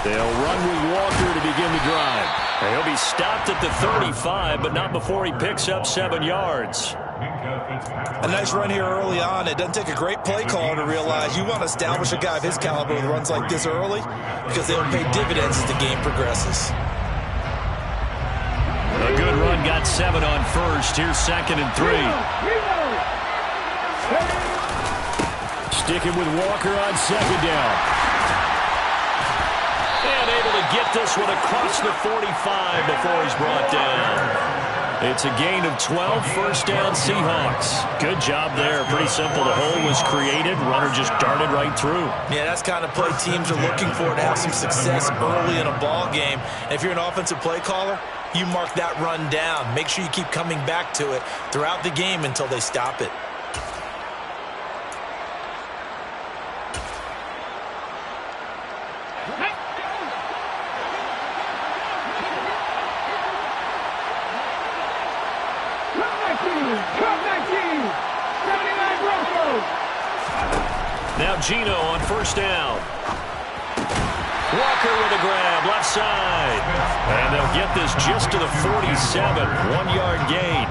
They'll run with Walker to begin the drive. He'll be stopped at the 35, but not before he picks up 7 yards. A nice run here early on. It doesn't take a great play caller to realize you want to establish a guy of his caliber with runs like this early because they'll pay dividends as the game progresses. A good run got 7 on first. Here's 2nd and 3. Sticking with Walker on 2nd down. And able to get this one across the 45 before he's brought down. It's a gain of 12, first down Seahawks. Good job there. Pretty simple. The hole was created. Runner just darted right through. Yeah, that's the kind of play teams are looking for to have some success early in a ball game. And if you're an offensive play caller, you mark that run down. Make sure you keep coming back to it throughout the game until they stop it. Now Gino on first down. Walker with a grab, left side. And they'll get this just to the 47, 1-yard gain.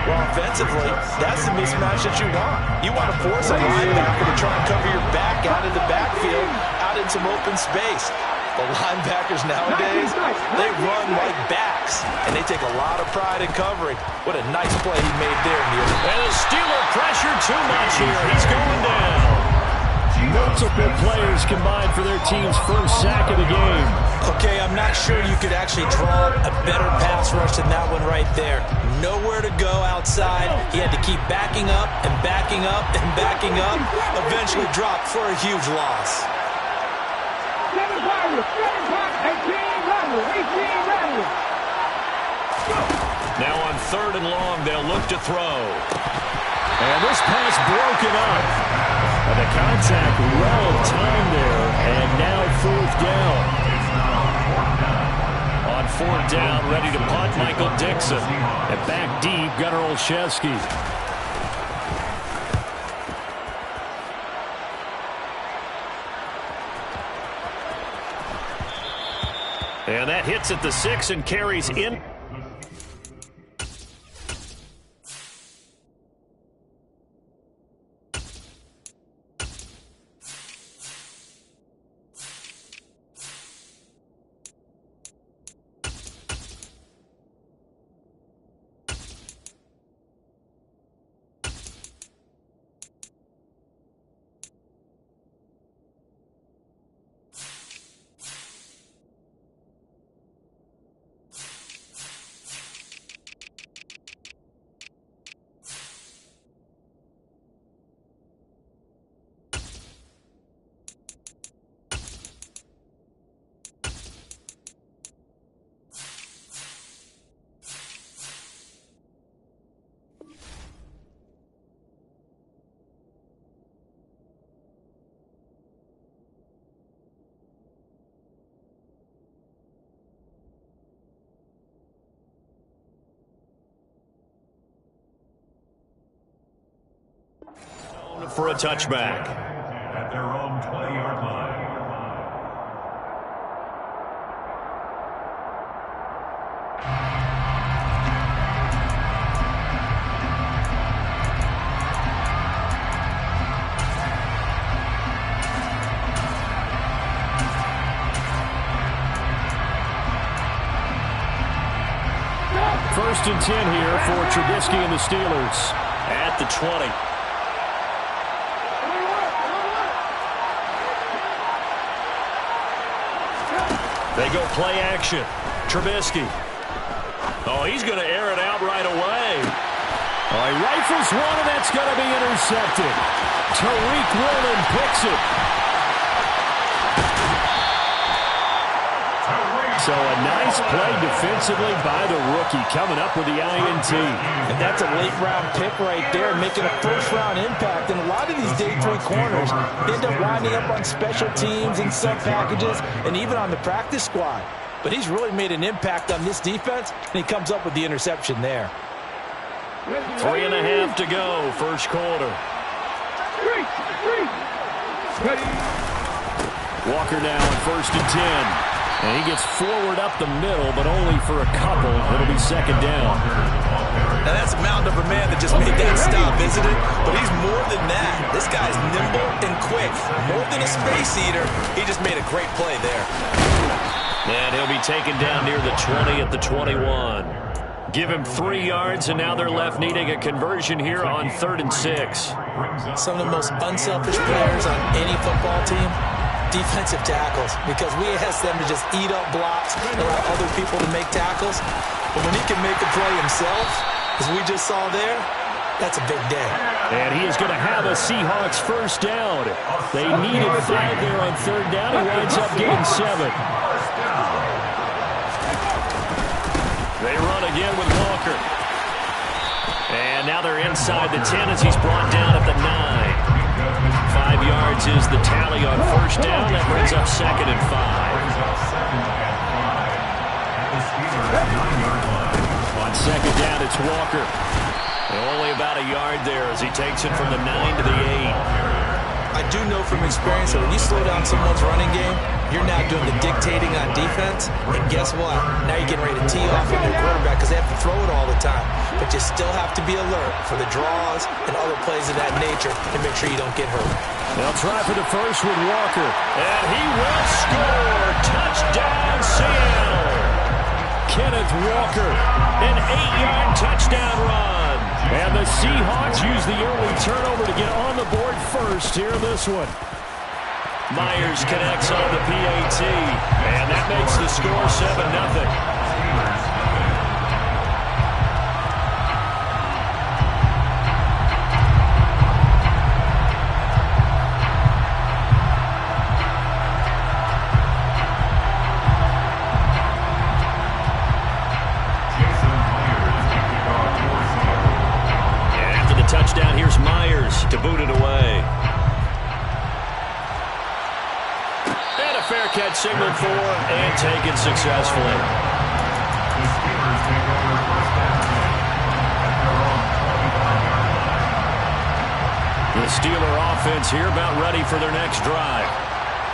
Well, offensively, that's the mismatch that you want. You want to force a linebacker to try and cover your back out in the backfield, out in some open space. The linebackers nowadays, they run like backs, and they take a lot of pride in covering. What a nice play he made there in the open. And the Steeler pressure too much here. He's going down. Multiple players combined for their team's first sack of the game. Okay, I'm not sure you could actually draw a better pass rush than that one right there. Nowhere to go outside. He had to keep backing up and backing up and backing up. Eventually dropped for a huge loss. Now on 3rd and long, they'll look to throw. And this pass broken up. And the contact well timed there. And now 4th down. On 4th down, ready to punt, Michael Dixon. And back deep, Gunnar Olszewski. And that hits at the 6 and carries in. For a touchback. At their own 20-yard line. First and 10 here for Trubisky and the Steelers at the 20. They go play action. Trubisky. Oh, he's going to air it out right away. Oh, he rifles one, and that's going to be intercepted. Tariq Woolen picks it. So a nice play defensively by the rookie, coming up with the INT. And that's a late-round pick right there, making a first-round impact. And a lot of these day 3 corners end up winding up on special teams and sub packages and even on the practice squad. But he's really made an impact on this defense, and he comes up with the interception there. 3.5 to go, first quarter. Walker now on 1st and 10. And he gets forward up the middle, but only for a couple. It'll be 2nd down. Now that's a mountain of a man that just made that stop, isn't it? But he's more than that. This guy's nimble and quick. More than a space eater. He just made a great play there. And he'll be taken down near the 20 at the 21. Give him 3 yards, and now they're left needing a conversion here on 3rd and 6. Some of the most unselfish players on any football team, defensive tackles, because we ask them to just eat up blocks and allow other people to make tackles. But when he can make a play himself, as we just saw there, that's a big day. And he is going to have a Seahawks first down. They needed 5 there on 3rd down. He winds up getting 7. They run again with Walker. And now they're inside the 10 as he's brought down at the 9. 5 yards is the tally on first down. That brings up 2nd and 5. On 2nd down, it's Walker. And only about a yard there as he takes it from the 9 to the 8. I do know from experience that when you slow down someone's running game, you're now doing the dictating on defense. And guess what? Now you're getting ready to tee off on your quarterback because they have to throw it all the time. But you still have to be alert for the draws and other plays of that nature to make sure you don't get hurt. They'll try for the first with Walker. And he will score. Touchdown, Seattle. Kenneth Walker, an 8-yard touchdown run. And the Seahawks use the early turnover to get on the board first here in this one. Myers connects on the PAT, and that makes the score 7-0. Touchdown, here's Myers to boot it away. And a fair catch signaled for and taken successfully. The Steeler offense here about ready for their next drive.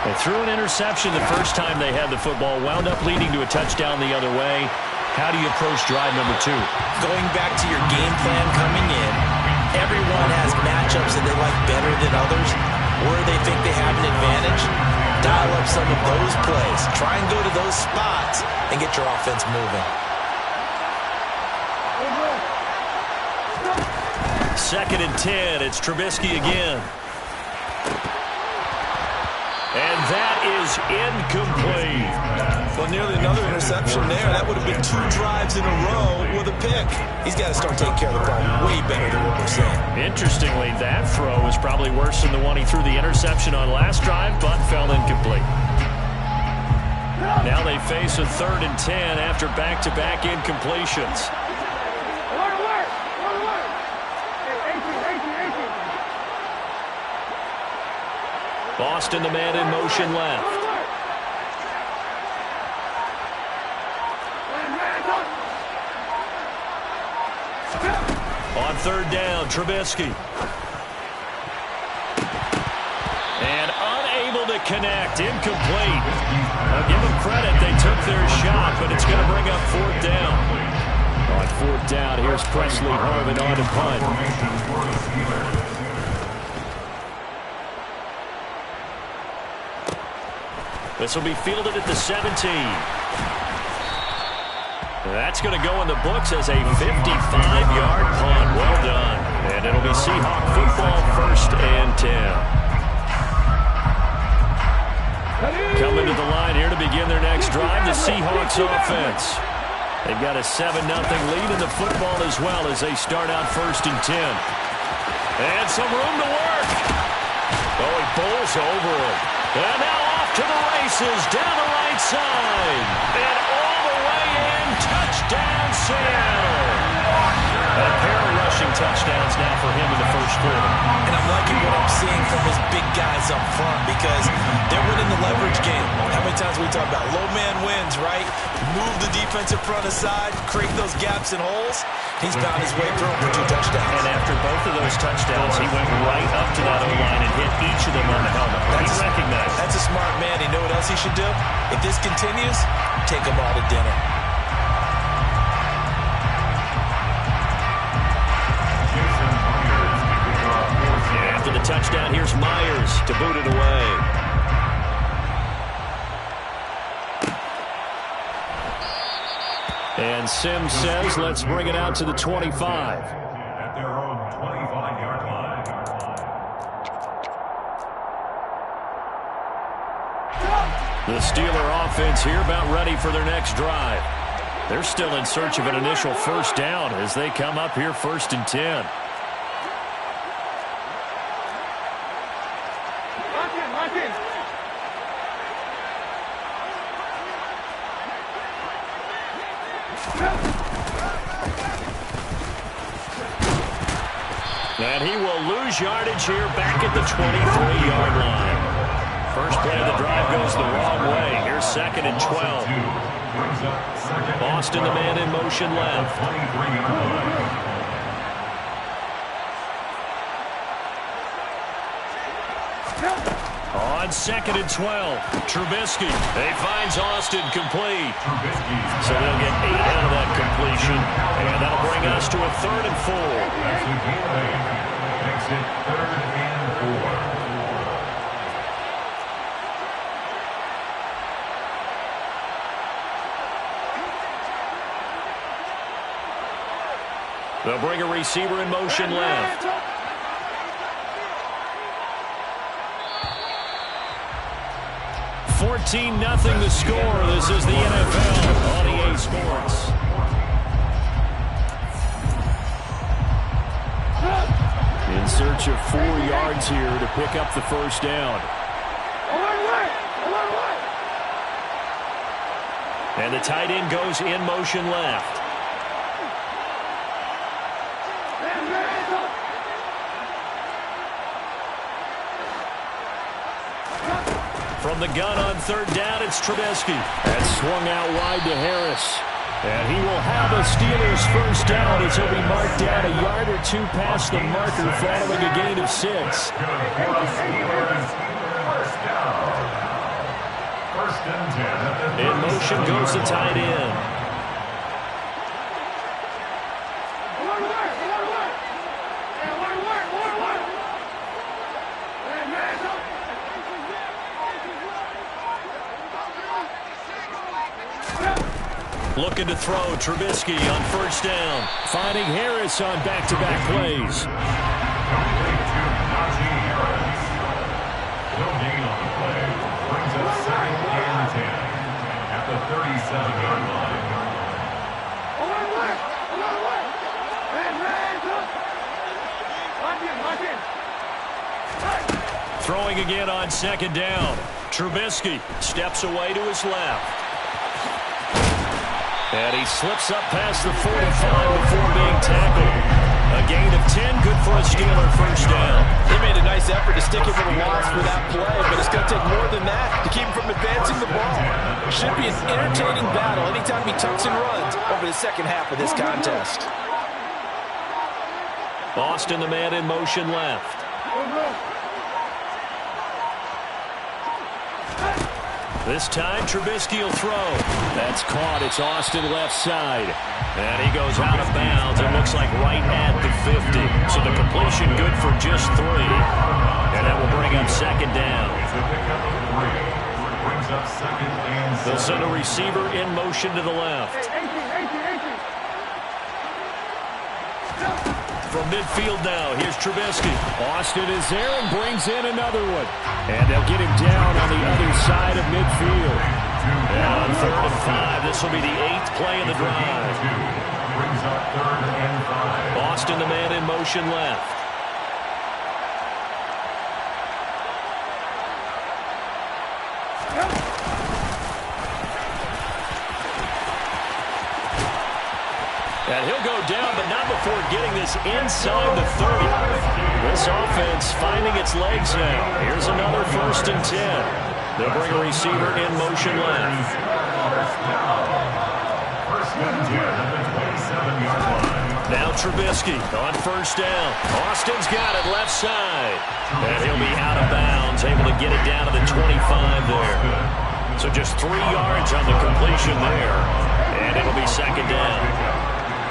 They threw an interception the first time they had the football, wound up leading to a touchdown the other way. How do you approach drive number 2? Going back to your game plan coming in, everyone has matchups that they like better than others, where they think they have an advantage. Dial up some of those plays. Try and go to those spots and get your offense moving. 2nd and 10. It's Trubisky again. And that is incomplete. Well, nearly another interception there. That would have been 2 drives in a row with a pick. He's got to start taking care of the ball way better than what we're seeing. Interestingly, that throw was probably worse than the one he threw the interception on last drive, but fell incomplete. Now they face a 3rd and 10 after back-to-back incompletions. Boston, the man in motion left. On 3rd down, Trubisky. And unable to connect, incomplete. Now give them credit, they took their shot, but it's going to bring up 4th down. On 4th down, here's Presley Harvin on to punt. This will be fielded at the 17. That's going to go in the books as a 55-yard punt. Well done. And it'll be Seahawk football, 1st and 10. Coming to the line here to begin their next drive, the Seahawks offense. They've got a 7-0 lead in the football as well as they start out 1st and 10. And some room to work. Oh, he pulls over it. And now off to the races down the right side. And all the way in, touchdown Seattle. A pair of rushing touchdowns now for him in the first quarter. And I'm liking what I'm seeing from his big guys up front because they're winning the leverage game. How many times we talk about low man wins, right? Move the defensive front aside, create those gaps and holes. He's found his way through for 2 touchdowns. And after both of those touchdowns, he went right up to that O-line and hit each of them on the helmet. He recognized. That's a smart man. You know what else he should do? If this continues, take them all to dinner. After the touchdown, here's Myers to boot it away. And Sims says, let's bring it out to the 25. At their own 25-yard line. The Steeler offense here about ready for their next drive. They're still in search of an initial first down as they come up here 1st and 10. And he will lose yardage here back at the 23-yard line. First play of the drive goes the wrong way. Here's 2nd and 12. Boston, the man in motion left. On 2nd and 12, Trubisky. He finds Austin complete. So they'll get 8 out of that completion. And that'll bring us to a 3rd and 4. Makes it 3rd and 4. They'll bring a receiver in motion left. $14-0 the score. This is the NFL on EA Sports. In search of 4 yards here to pick up the first down. And the tight end goes in motion left. From the gun on 3rd down, it's Trubisky. That's swung out wide to Harris. And he will have a Steelers first down as he'll be marked down a yard or 2 past the marker following a gain of 6. First and 10. In motion goes the tight end. Looking to throw, Trubisky on 1st down. Finding Harris on back-to-back plays. Complete to Najee Harris. No gain on the play. Brings up 2nd and 10 at the 37-yard line. Throwing again on 2nd down. Trubisky steps away to his left. And he slips up past the 45 before being tackled. A gain of 10, good for a Steeler first down. He made a nice effort to stick him in the loss for that play, but it's going to take more than that to keep him from advancing the ball. Should be an entertaining battle anytime he tucks and runs over the second half of this contest. Boston, the man in motion left. This time, Trubisky will throw. That's caught. It's Austin left side. And he goes out of bounds. It looks like right at the 50. So the completion good for just 3. And that will bring up 2nd down. They'll send a receiver in motion to the left. From midfield now, here's Trubisky. Austin is there and brings in another one. And they'll get him down on the other side of midfield. And on 3rd and 5, this will be the 8th play of the drive. Brings up 3rd and 5. Boston, the man in motion left. And he'll go down, but not before getting this inside the 30. This offense finding its legs now. Here's another 1st and 10. They'll bring a receiver in motion left. Now Trubisky on 1st down. Austin's got it left side. And he'll be out of bounds, able to get it down to the 25 there. So just 3 yards on the completion there. And it'll be 2nd down.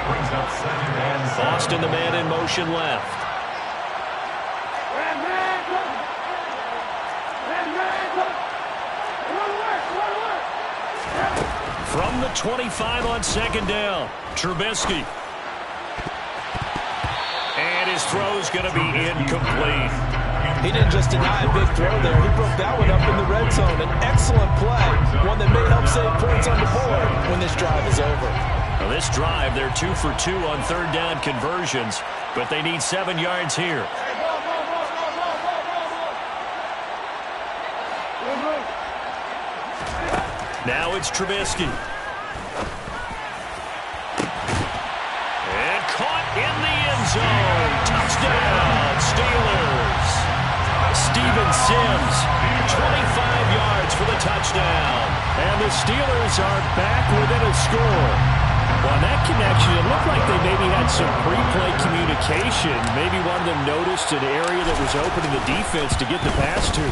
Austin, the man in motion left. From the 25 on 2nd down, Trubisky. And his throw's going to be incomplete. He didn't just deny a big throw there. He broke that one up in the red zone. An excellent play, one that may help save points on the board when this drive is over. Well, this drive, they're 2 for 2 on 3rd down conversions, but they need 7 yards here. Now it's Trubisky. And caught in the end zone. Touchdown, Steelers. Steven Sims, 25 yards for the touchdown. And the Steelers are back within a score. Well, on that connection, it looked like they maybe had some pre-play communication. Maybe one of them noticed an area that was open in the defense to get the pass to.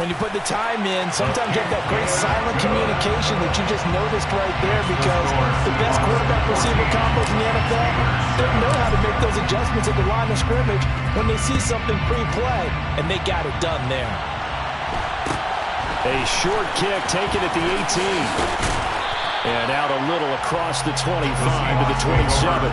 When you put the time in, sometimes you have that great silent communication that you just noticed right there, because the best quarterback-receiver combos in the NFL, they know how to make those adjustments at the line of scrimmage when they see something pre-play, and they got it done there. A short kick taken at the 18. And out a little across the 25 to the 27.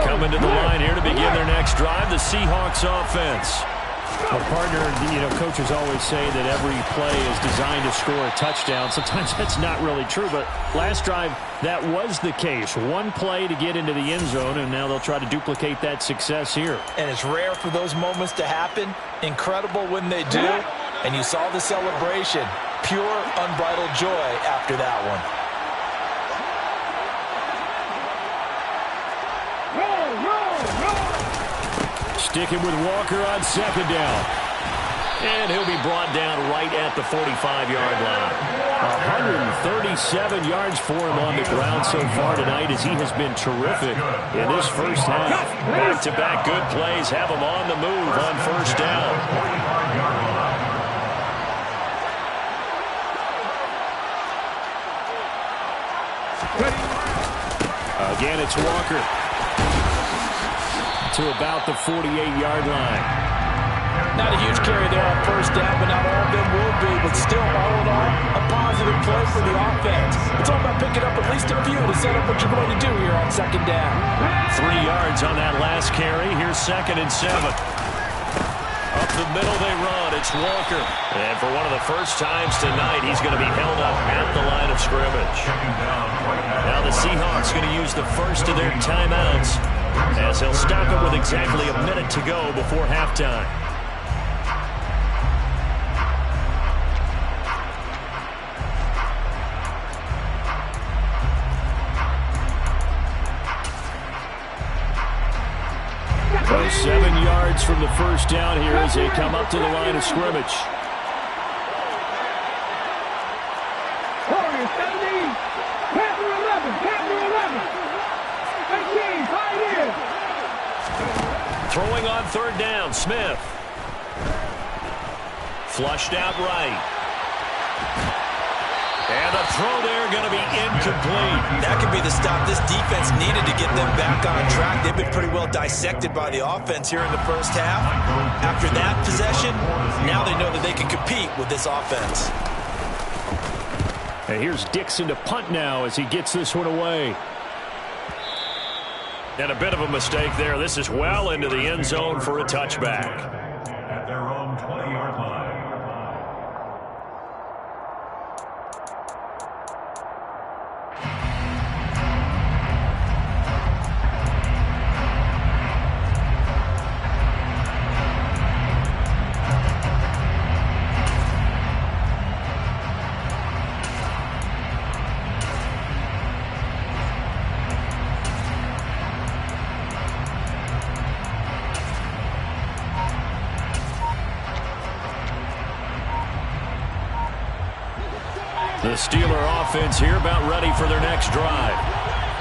Coming to the line here to begin their next drive, the Seahawks offense. Well, partner, coaches always say that every play is designed to score a touchdown. Sometimes that's not really true, but last drive, that was the case. One play to get into the end zone, and now they'll try to duplicate that success here. And it's rare for those moments to happen. Incredible when they do. And you saw the celebration. Pure, unbridled joy after that one. Sticking with Walker on 2nd down. And he'll be brought down right at the 45-yard line. 137 yards for him on the ground so far tonight, as he has been terrific in this first half. Back-to-back good plays have him on the move on 1st down. Again, it's Walker to about the 48-yard line. Not a huge carry there on 1st down, but not all of them will be. But still, all in all, a positive play for the offense. It's all about picking up at least a few to set up what you're going to do here on 2nd down. 3 yards on that last carry. Here's 2nd and 7. Up the middle they run. It's Walker. And for one of the first times tonight, he's going to be held up at the line of scrimmage. Now the Seahawks going to use the first of their timeouts, as they'll stop it with exactly a minute to go before halftime. So 7 yards from the first down here as they come up to the line of scrimmage. Throwing on 3rd down, Smith. Flushed out right. And the throw there going to be incomplete. That could be the stop this defense needed to get them back on track. They've been pretty well dissected by the offense here in the first half. After that possession, now they know that they can compete with this offense. And here's Dixon to punt now as he gets this one away. And a bit of a mistake there. This is well into the end zone for a touchback. At their own 20-yard line. The Steeler offense here about ready for their next drive.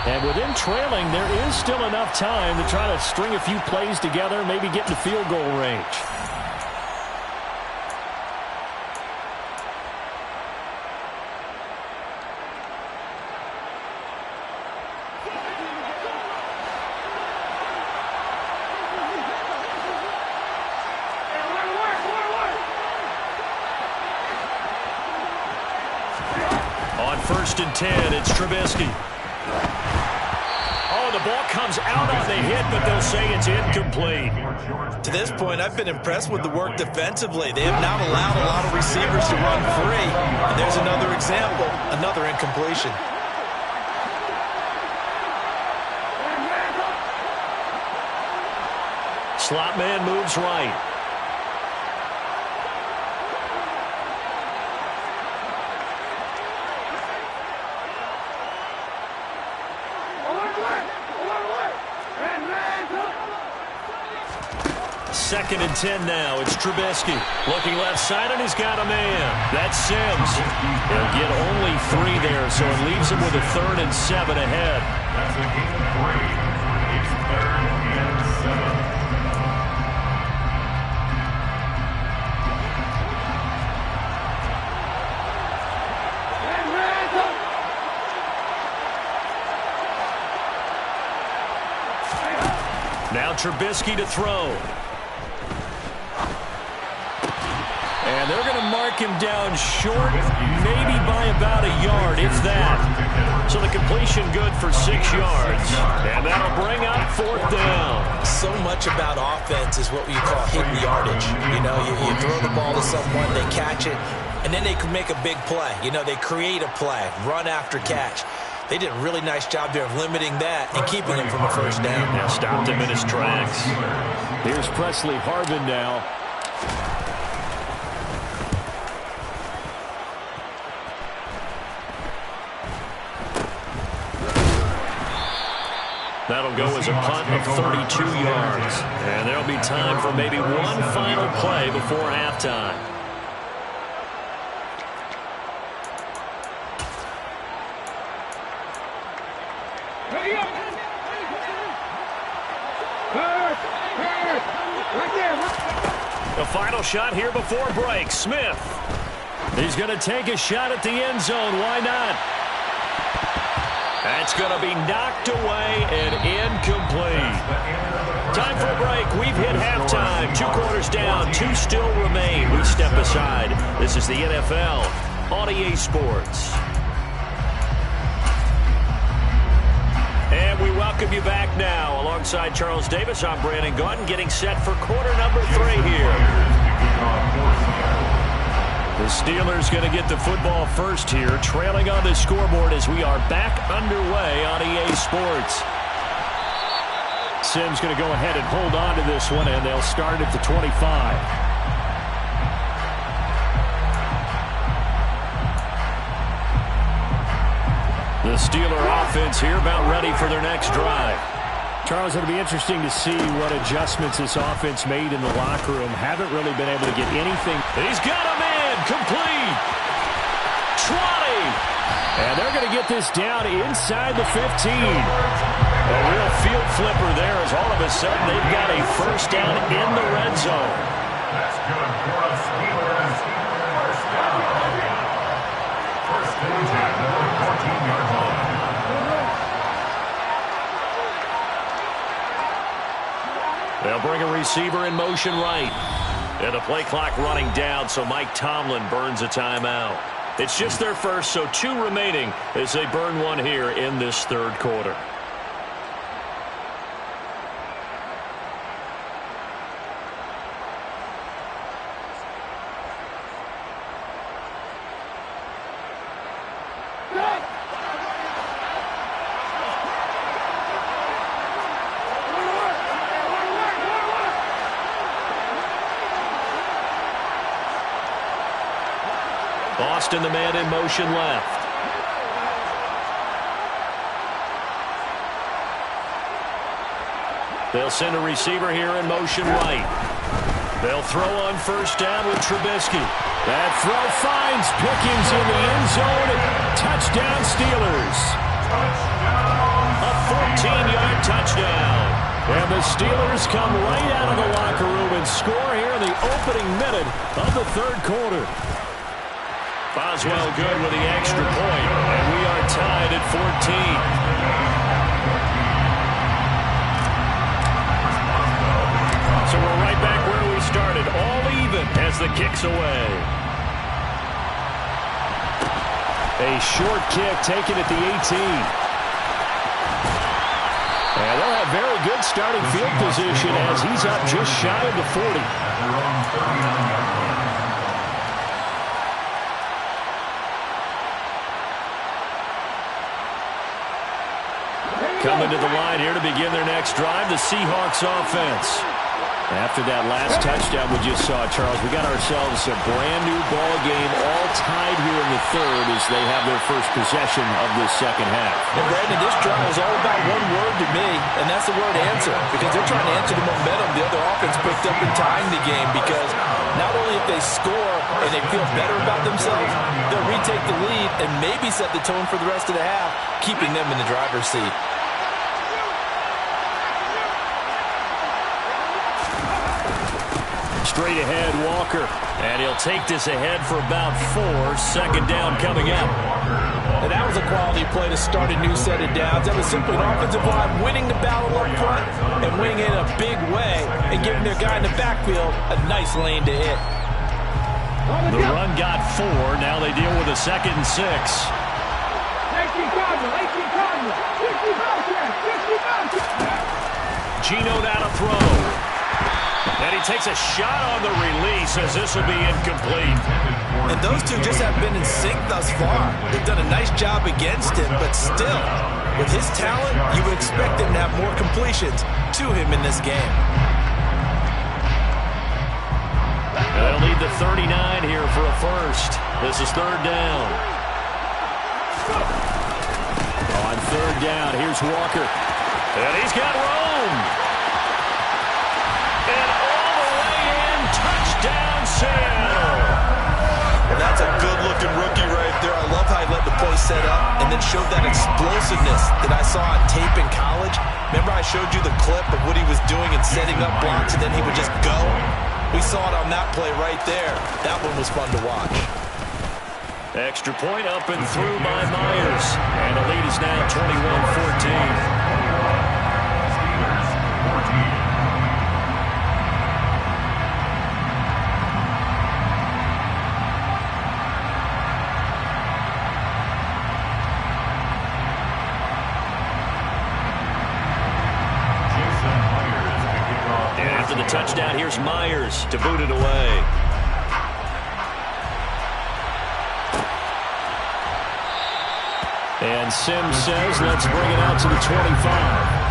And with them trailing, there is still enough time to try to string a few plays together, maybe get into field goal range. On 1st and 10, it's Trubisky. Oh, the ball comes out on the hit, but they'll say it's incomplete. To this point, I've been impressed with the work defensively. They have not allowed a lot of receivers to run free. And there's another example, another incompletion. Slot man moves right. Second and 10 now. It's Trubisky. Looking left side, and he's got a man. That's Sims. They'll get only 3 there, so it leaves him with a 3rd and 7 ahead. That's a gain of 3. It's 3rd and 7. Now Trubisky to throw. And they're going to mark him down short, maybe by about a yard, if that. So the completion good for 6 yards. And that'll bring up 4th down. So much about offense is what you call hidden yardage. You know, you throw the ball to someone, they catch it, and then they can make a big play. You know, they create a play, run after catch. They did a really nice job there of limiting that and keeping him from a 1st down. Yeah, stopped him in his tracks. Here's Presley Harvin now. That'll go as a punt of 32 yards. And there'll be time for maybe one final play before halftime. The final shot here before break. Smith. He's going to take a shot at the end zone. Why not? That's going to be knocked away and incomplete. Time for a break. We've hit halftime. 2 quarters down. 2 still remain. We step aside. This is the NFL on EA Sports. And we welcome you back now. Alongside Charles Davis, I'm Brandon Gaudin, getting set for quarter number 3 here. The Steelers going to get the football first here, trailing on the scoreboard as we are back underway on EA Sports. Sims going to go ahead and hold on to this one, and they'll start at the 25. The Steeler offense here about ready for their next drive. Charles, it'll be interesting to see what adjustments this offense made in the locker room. Haven't really been able to get anything. He's got a man, complete. 20. And they're going to get this down inside the 15. A real field flipper there as all of a sudden they've got a 1st down in the red zone. That's good for the Steelers. 1st down. 1st and 10 at the 14-yard line. They'll bring a receiver in motion right. And the play clock running down, so Mike Tomlin burns a timeout. It's just their first, so 2 remaining as they burn one here in this 3rd quarter. next in the man-in motion left. They'll send a receiver here in motion right. They'll throw on first down with Trubisky. That throw finds Pickens in the end zone. Touchdown Steelers. A 14-yard touchdown. And the Steelers come right out of the locker room and score here in the opening minute of the third quarter. Boswell good with the extra point, and we are tied at 14. So we're right back where we started, all even as the kick's away. A short kick taken at the 18. And they'll have very good starting field position as he's up just shy of the 40. Coming to the line here to begin their next drive, the Seahawks offense. After that last touchdown we just saw, Charles, we got ourselves a brand-new ball game, all tied here in the third as they have their first possession of this second half. And Brandon, this drive is all about one word to me, and that's the word answer, because they're trying to answer the momentum the other offense picked up in tying the game, because not only if they score and they feel better about themselves, they'll retake the lead and maybe set the tone for the rest of the half, keeping them in the driver's seat. Straight ahead, Walker. And he'll take this ahead for about 4. Second down coming up. And that was a quality play to start a new set of downs. That was simply an offensive line winning the battle up front and winning it in a big way and giving their guy in the backfield a nice lane to hit. The run got 4. Now they deal with a 2nd and 6. Geno now to throw. And he takes a shot on the release as this will be incomplete. And those two just haven't been in sync thus far. They've done a nice job against him, but still, with his talent, you would expect him to have more completions to him in this game. They'll need the 39 here for a first. This is third down. On third down, here's Walker. And he's got room. And all the way in, touchdown Seattle. Well, that's a good-looking rookie right there. I love how he let the play set up and then showed that explosiveness that I saw on tape in college. Remember I showed you the clip of what he was doing and setting up blocks, and then he would just go? We saw it on that play right there. That one was fun to watch. Extra point up and through by Myers. And the lead is now 21-14. Touchdown, here's Myers to boot it away. And Sims says, let's bring it out to the 25.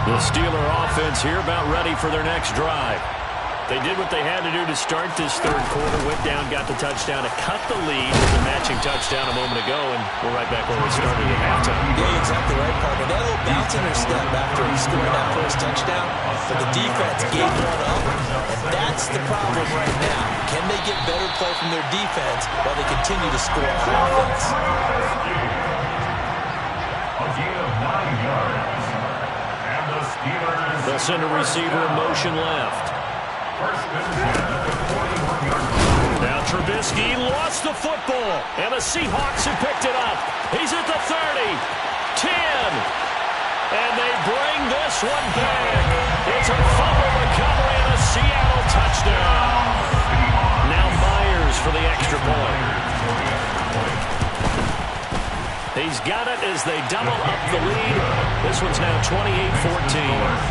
The Steeler offense here about ready for their next drive. They did what they had to do to start this third quarter, went down, got the touchdown to cut the lead with a matching touchdown a moment ago, and we're right back where we started at halftime. Yeah, exactly right, partner. That little bounce in their step after scoring that first touchdown, but the defense gave one up, and that's the problem right now. Can they get better play from their defense while they continue to score on offense? A gain of 9 yards. And the Steelers... They'll send a receiver in motion left. Now Trubisky lost the football, and the Seahawks have picked it up. He's at the 30, 10, and they bring this one back. It's a fumble recovery and a Seattle touchdown. Now Myers for the extra point. He's got it as they double up the lead. This one's now 28-14.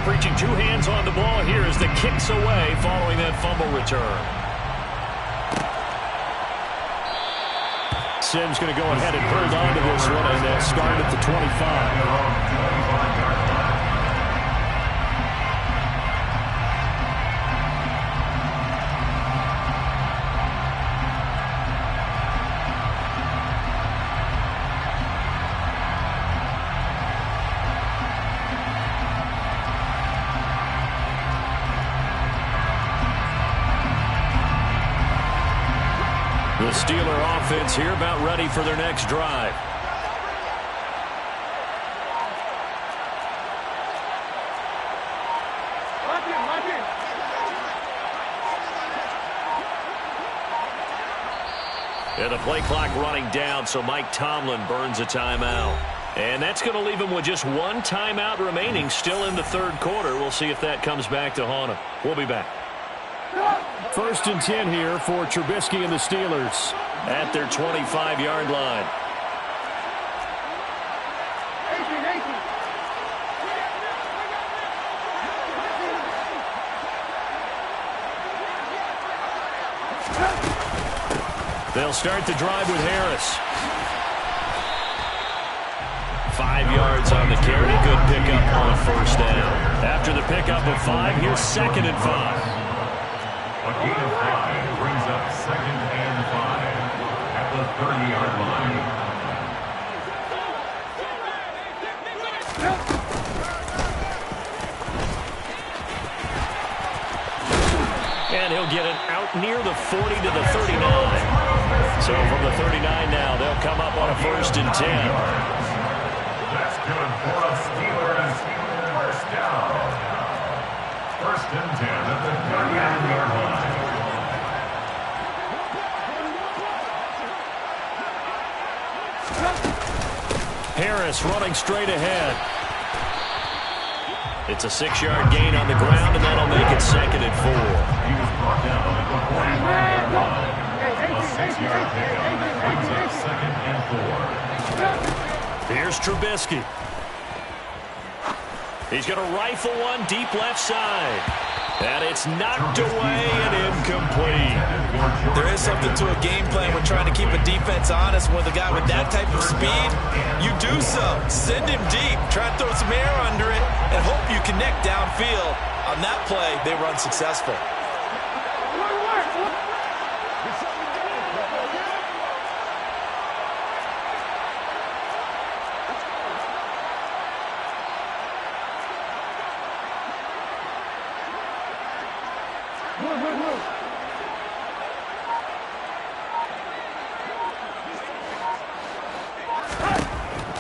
reaching two hands on the ball here as the kick's away following that fumble return. Sims going to go ahead and hold on to this one and start at the 25. The Steeler offense here about ready for their next drive. And the play clock running down, so Mike Tomlin burns a timeout. And that's going to leave him with just one timeout remaining still in the third quarter. We'll see if that comes back to haunt him. We'll be back. 1st and 10 here for Trubisky and the Steelers at their 25-yard line. They'll start the drive with Harris. 5 yards on the carry. Good pickup on a first down. After the pickup of 5, here's 2nd and 5. A gain of 5 brings up 2nd and 5 at the 30-yard line. And he'll get it out near the 40 to the 39. So from the 39 now, they'll come up on a 1st and 10. That's good for a Steelers first down. 1st and 10 at the 39-yard line. Harris running straight ahead. It's a 6-yard gain on the ground, and that'll make it 2nd and 4. He was brought down at the 45-yard line. A 6-yard pickup brings up 2nd and 4. Here's Trubisky. He's going to rifle one deep left side. And it's knocked away and incomplete. There is something to a game plan when trying to keep a defense honest with a guy with that type of speed. You do so. Send him deep. Try to throw some air under it and hope you connect downfield. On that play, they were unsuccessful.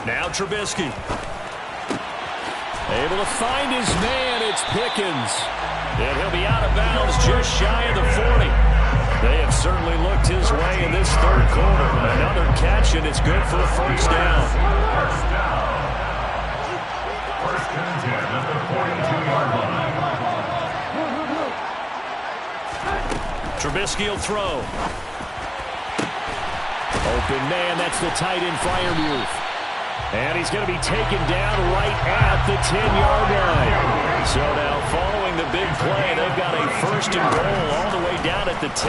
Now Trubisky. Able to find his man. It's Pickens. And he'll be out of bounds just shy of the 40. They have certainly looked his way in this third quarter. Another catch, and it's good for a first down. First down. 1st and 10 at the 42-yard line. Trubisky will throw. Open man, that's the tight end Freiermuth. And he's going to be taken down right at the 10-yard line. So now following the big play, they've got a 1st and goal all the way down at the 10.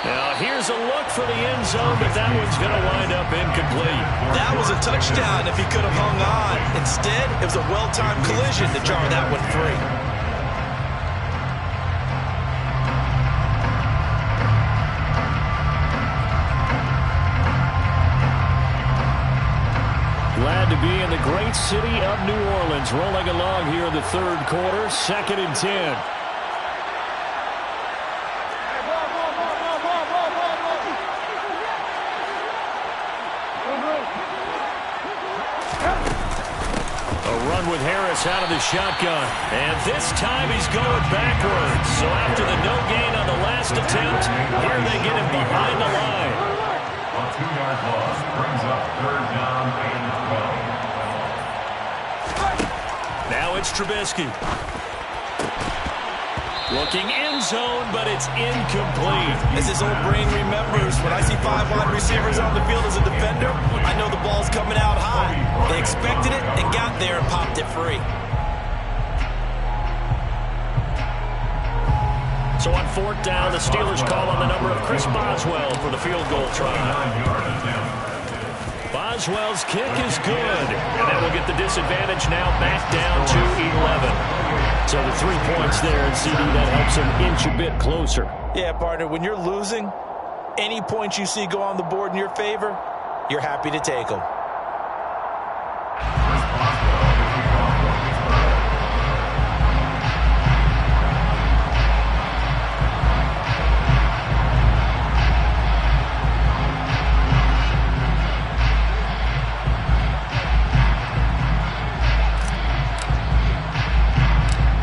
Now here's a look for the end zone, but that one's going to wind up incomplete. That was a touchdown if he could have hung on. Instead, it was a well-timed collision to jar that one free. Glad to be in the great city of New Orleans. Rolling along here in the third quarter. 2nd and 10. A run with Harris out of the shotgun. And this time he's going backwards. So after the no gain on the last attempt, here they get him behind the line. A 2-yard loss brings up 3rd down and 12. Now it's Trubisky. Looking end zone, but it's incomplete. As his old brain remembers, when I see 5 wide receivers on the field as a defender, I know the ball's coming out high. They expected it and got there and popped it free. So on 4th down, the Steelers call on the number of Chris Boswell for the field goal try. Boswell's kick is good, and that will get the disadvantage now back down to 11. So the 3 points there, and CD, that helps him inch a bit closer. Yeah, partner, when you're losing, any points you see go on the board in your favor, you're happy to take them.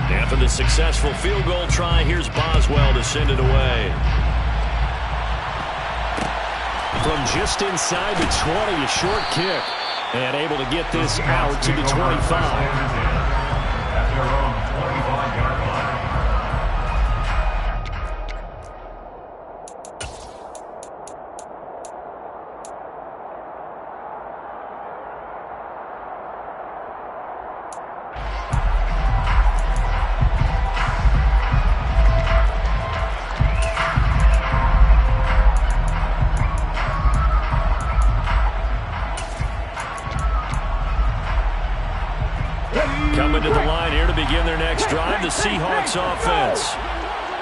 After the successful field goal try, here's Boswell to send it away. From just inside the 20, a short kick. And able to get this out to the 25. At their own 25-yard line. Coming to the line here to begin their next drive, the Seahawks offense.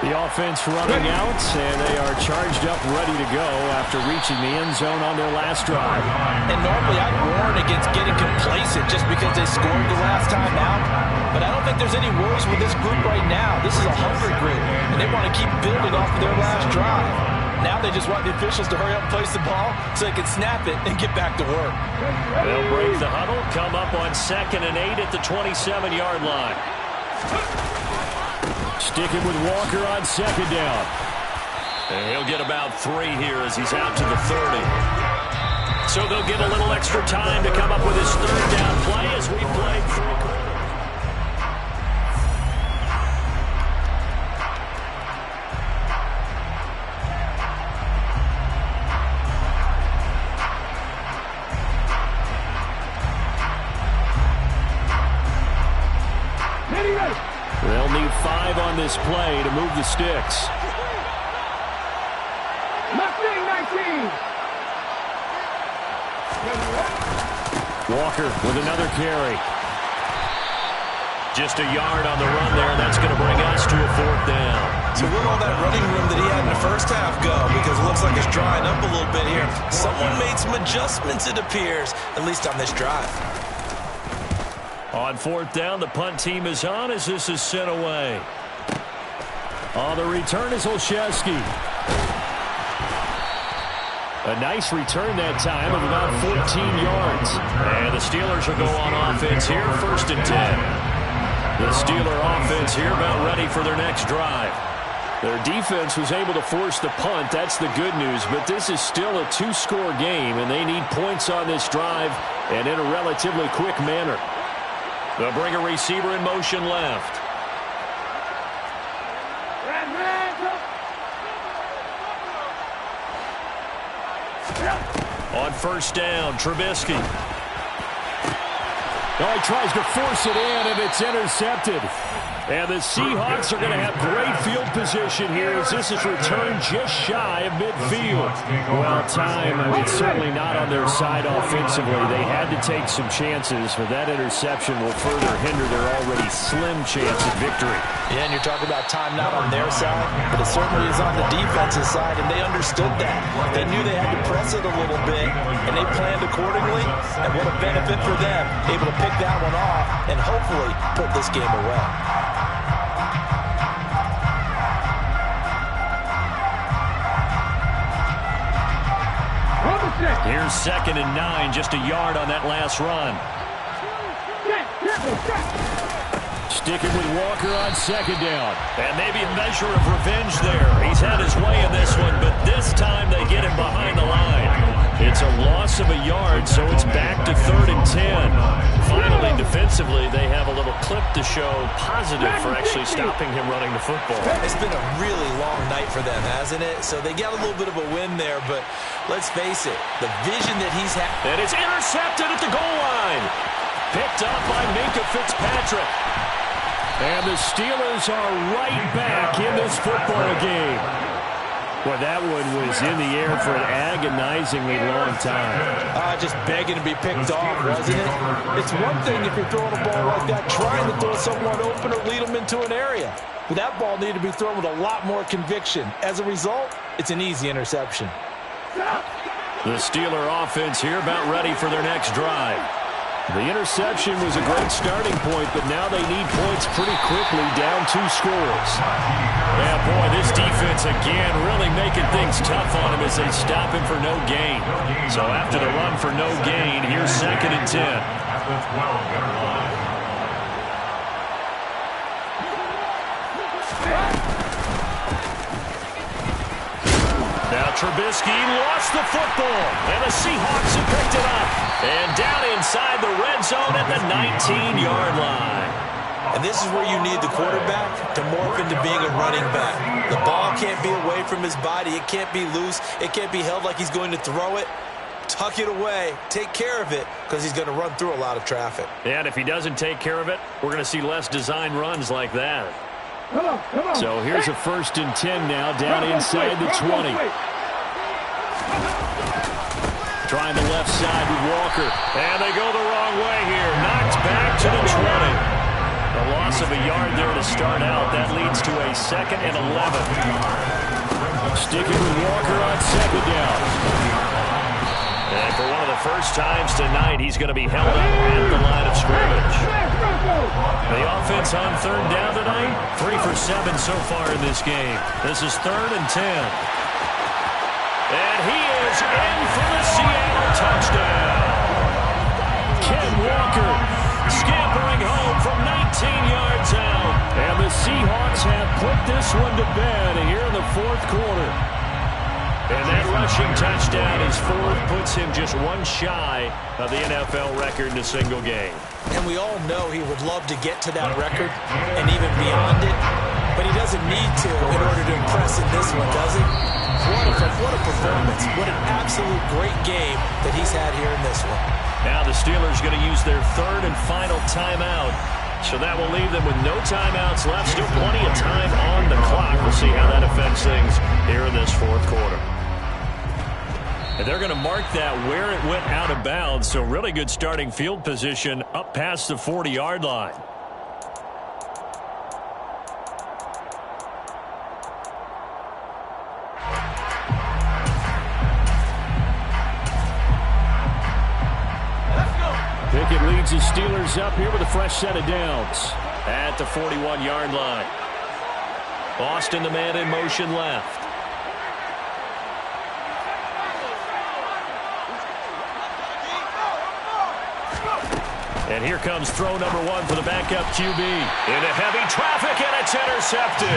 The offense running out, and they are charged up, ready to go after reaching the end zone on their last drive. And normally I'd warn against getting complacent just because they scored the last time out. But I don't think there's any worries with this group right now. This is a hungry group, and they want to keep building off of their last drive. Now they just want the officials to hurry up and place the ball so they can snap it and get back to work. They'll break the huddle, come up on 2nd and 8 at the 27-yard line. Sticking with Walker on 2nd down. And he'll get about 3 here as he's out to the 30. So they'll get a little extra time to come up with his 3rd down play as we play 3 quarters. They'll need 5 on this play to move the sticks. Walker with another carry. Just a yard on the run there. That's going to bring us to a 4th down. So where'd all that running room that he had in the first half go? Because it looks like it's drying up a little bit here. Someone made some adjustments, it appears, at least on this drive. On 4th down, the punt team is on as this is sent away. On the return is Olszewski. A nice return that time of about 14 yards. And the Steelers will go on offense here, 1st and 10. The Steeler offense here about ready for their next drive. Their defense was able to force the punt. That's the good news. But this is still a 2-score game, and they need points on this drive and in a relatively quick manner. They'll bring a receiver in motion left. On 1st down, Trubisky. Oh, he tries to force it in, and it's intercepted. And the Seahawks are going to have great field position here as this is returned just shy of midfield. Well, time, it's certainly not on their side offensively. They had to take some chances, but that interception will further hinder their already slim chance at victory. Yeah, and you're talking about time not on their side, but it certainly is on the defensive side, and they understood that. They knew they had to press it a little bit, and they planned accordingly, and what a benefit for them, able to pick that one off and hopefully put this game away. Here's 2nd and 9, just a yard on that last run. Sticking with Walker on 2nd down. And maybe a measure of revenge there. He's had his way in this one, but this time they get him behind the line. It's a loss of a yard, so it's back to 3rd and 10. Finally, defensively, they have a little clip to show positive for actually stopping him running the football. It's been a really long night for them, hasn't it? So they got a little bit of a win there, but let's face it, the vision that he's had. And it's intercepted at the goal line. Picked up by Minkah Fitzpatrick. And the Steelers are right back in this football game. Well, that one was in the air for an agonizingly long time. Just begging to be picked off, wasn't it? It's one thing if you're throwing a ball like that, trying to throw someone open or lead them into an area. But that ball needed to be thrown with a lot more conviction. As a result, it's an easy interception. The Steeler offense here about ready for their next drive. The interception was a great starting point, but now they need points pretty quickly, down 2 scores. Yeah, boy, this defense again really making things tough on him as they stop him for no gain. So after the run for no gain, here's 2nd and 10. At the 12-yard line. Now Trubisky lost the football, and the Seahawks have picked it up. And down inside the red zone at the 19-yard line. And this is where you need the quarterback to morph into being a running back. The ball can't be away from his body. It can't be loose. It can't be held like he's going to throw it. Tuck it away. Take care of it because he's going to run through a lot of traffic. And if he doesn't take care of it, we're going to see less design runs like that. So here's a 1st and 10 now, down inside the 20. Trying the left side with Walker. And they go the wrong way here. Knocked back to the 20. A loss of a yard there to start out. That leads to a 2nd and 11. Sticking with Walker on 2nd down. And for one of the first times tonight, he's going to be held up at the line of scrimmage. The offense on 3rd down tonight, 3 for 7 so far in this game. This is 3rd and 10. And he is in for the Seattle touchdown. Ken Walker scampering home from 19 yards out. And the Seahawks have put this one to bed here in the 4th quarter. And that rushing touchdown, his 4th, puts him just 1 shy of the NFL record in a single game. And we all know he would love to get to that record and even beyond it, but he doesn't need to in order to impress in this one, does he? What a performance. What an absolute great game that he's had here in this one. Now the Steelers going to use their 3rd and final timeout. So that will leave them with no timeouts left. Still plenty of time on the clock. We'll see how that affects things here in this 4th quarter. And they're going to mark that where it went out of bounds. So really good starting field position up past the 40-yard line. Pickett leads the Steelers up here with a fresh set of downs at the 41-yard line. Austin, the man in motion left. And here comes throw number 1 for the backup QB. Into heavy traffic, and it's intercepted.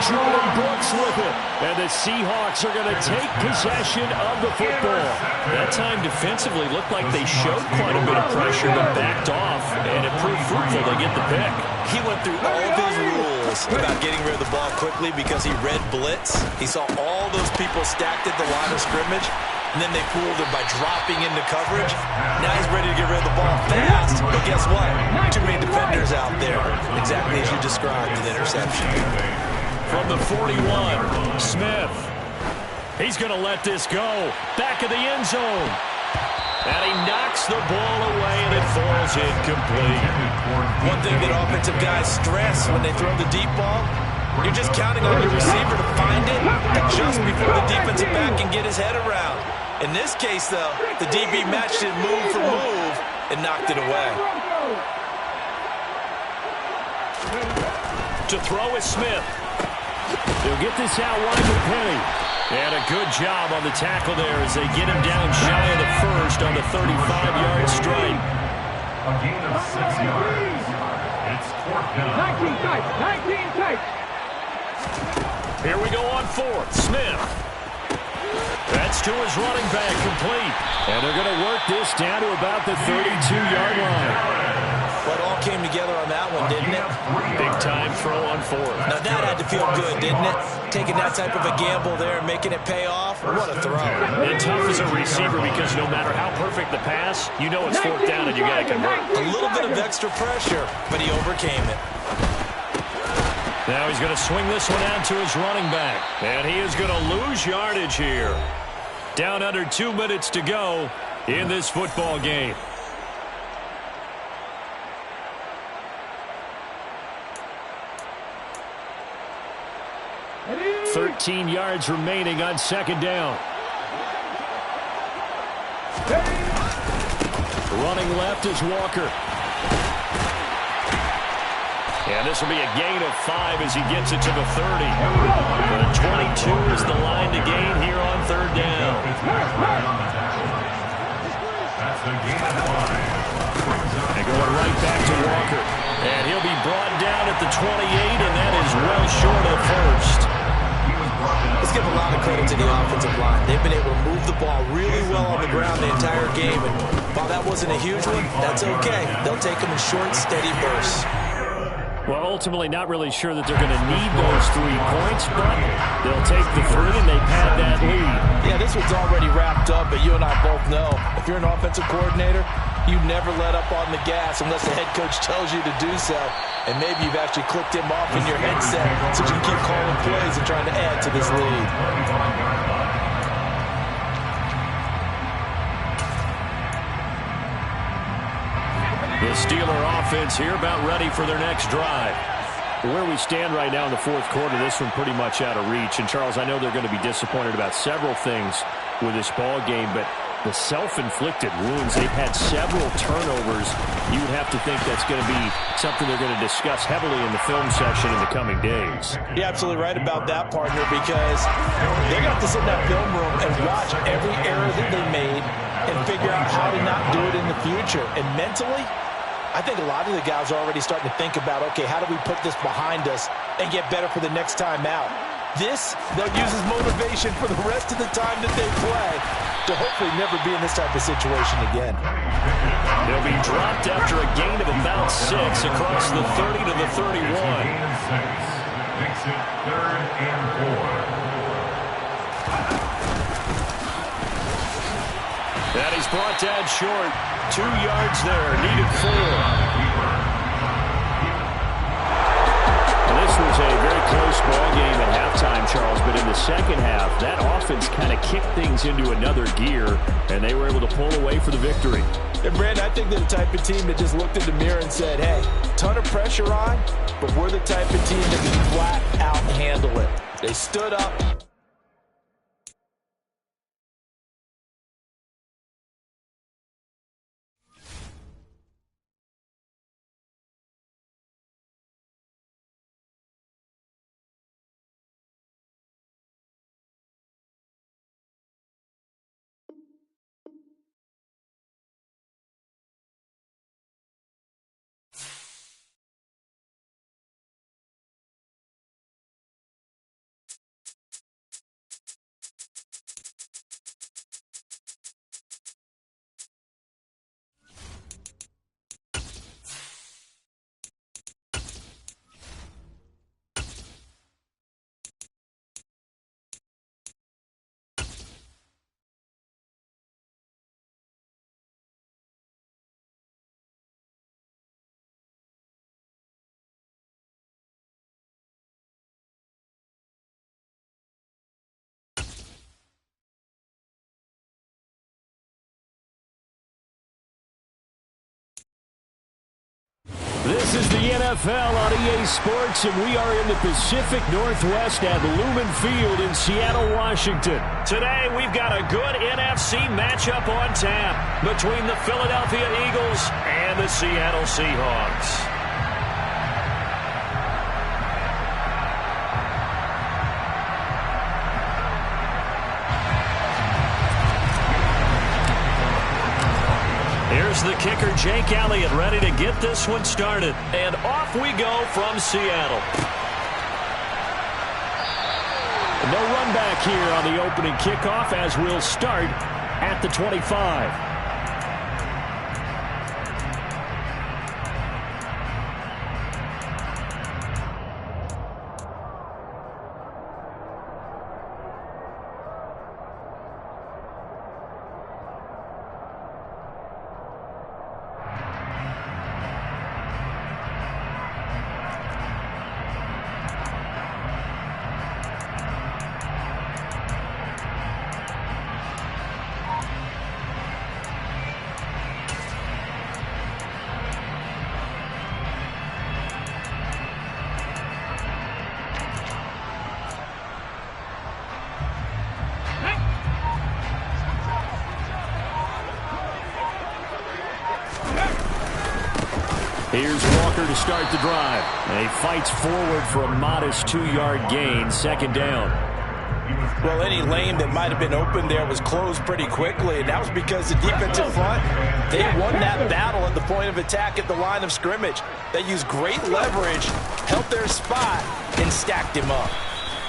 Jordan Brooks with it. And the Seahawks are going to take possession of the football. That time defensively looked like they showed quite a bit of pressure, but backed off, and it proved fruitful to get the pick. He went through all of his rules about getting rid of the ball quickly because he read blitz. He saw all those people stacked at the line of scrimmage, and then they fooled him by dropping into coverage. Now he's ready to get rid of the ball fast. But guess what? Too many defenders out there. Exactly as you described the interception. From the 41, Smith. He's going to let this go. Back of the end zone. And he knocks the ball away, and it falls incomplete. One thing that offensive guys stress when they throw the deep ball, you're just counting on your receiver to find it just before the defensive back can get his head around. In this case, though, the DB matched it move for move and knocked it away. To throw is Smith. They'll get this out wide with Penny. And a good job on the tackle there as they get him down shy of the 1st on the 35-yard strike. A gain of 6 yards. It's 4th down. 19 tight. 19 tight. Here we go on 4th. Smith. That's to his running back, complete. And they're going to work this down to about the 32-yard line. Well, it all came together on that one, didn't it? Big-time throw on 4th. Now, that had to feel good, didn't it? Taking that type of a gamble there and making it pay off. What a throw. And tough as a receiver because no matter how perfect the pass, you know it's 4th down and you got to convert. A little bit of extra pressure, but he overcame it. Now he's going to swing this one out to his running back. And he is going to lose yardage here. Down under 2 minutes to go in this football game. Ready? 13 yards remaining on second down. Running left is Walker. And this will be a gain of 5 as he gets it to the 30. The 22 is the line to gain here on third down. That's a gain of 5. And going right back to Walker. And he'll be brought down at the 28, and that is well short of first. Let's give a lot of credit to the offensive line. They've been able to move the ball really well on the ground the entire game. And while that wasn't a huge one, that's okay. They'll take them in short, steady bursts. Well, ultimately not really sure that they're going to need those 3 points, but they'll take the 3 and they pad that lead. Yeah, this one's already wrapped up, but you and I both know if you're an offensive coordinator, you never let up on the gas unless the head coach tells you to do so. And maybe you've actually clicked him off in your headset so you can keep calling plays and trying to add to this lead. The Steeler offense here about ready for their next drive. Where we stand right now in the fourth quarter, this one pretty much out of reach. And, Charles, I know they're going to be disappointed about several things with this ball game, but the self-inflicted wounds, they've had several turnovers. You would have to think that's going to be something they're going to discuss heavily in the film session in the coming days. You're absolutely right about that, partner, because they got to sit in that film room and watch every error that they made and figure out how to not do it in the future. And mentally, I think a lot of the guys are already starting to think about, okay, how do we put this behind us and get better for the next time out? This, they'll use as motivation for the rest of the time that they play to hopefully never be in this type of situation again. They'll be dropped after a gain of about 6 across the 30 to the 31. Gain of 6. Makes it 3rd and 4. And he's brought down short. 2 yards there, needed 4. This was a very close ball game at halftime, Charles, but in the second half, that offense kind of kicked things into another gear, and they were able to pull away for the victory. And, Brandon, I think they're the type of team that just looked in the mirror and said, hey, ton of pressure on, but we're the type of team that can flat out handle it. They stood up. This is the NFL on EA Sports, and we are in the Pacific Northwest at Lumen Field in Seattle, Washington. Today, we've got a good NFC matchup on tap between the Philadelphia Eagles and the Seattle Seahawks. Here's the kicker, Jake Elliott, ready to get this one started. And off we go from Seattle. No run back here on the opening kickoff as we'll start at the 25. Here's Walker to start the drive. And he fights forward for a modest 2-yard gain, second down. Well, any lane that might have been open there was closed pretty quickly, and that was because the defensive front, they won that battle at the point of attack at the line of scrimmage. They used great leverage, held their spot, and stacked him up.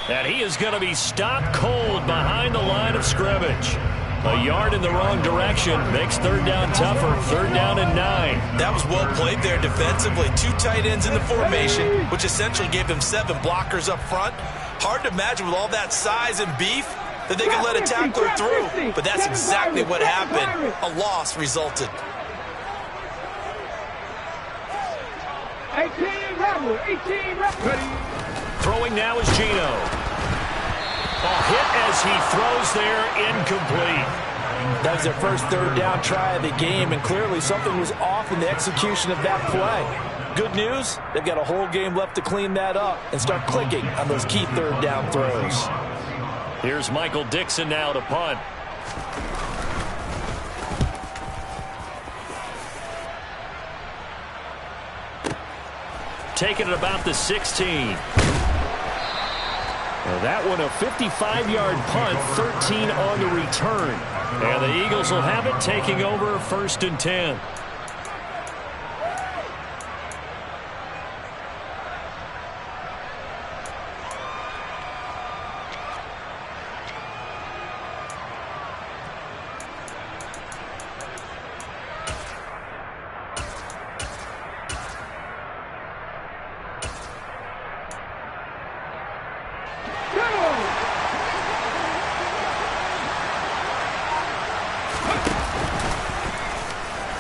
And he is going to be stopped cold behind the line of scrimmage. A yard in the wrong direction makes third down tougher. Third down and 9. That was well played there defensively. 2 tight ends in the formation, which essentially gave them 7 blockers up front. Hard to imagine with all that size and beef that they could let a tackler through. But that's exactly what happened. A loss resulted. 18 ready. Throwing now is Geno. A hit as he throws there, incomplete. That was their first third down try of the game, and clearly something was off in the execution of that play. Good news, they've got a whole game left to clean that up and start clicking on those key third down throws. Here's Michael Dixon now to punt. Taking it about the 16. Well, that one a 55-yard punt, 13 on the return. And the Eagles will have it, taking over first and 10.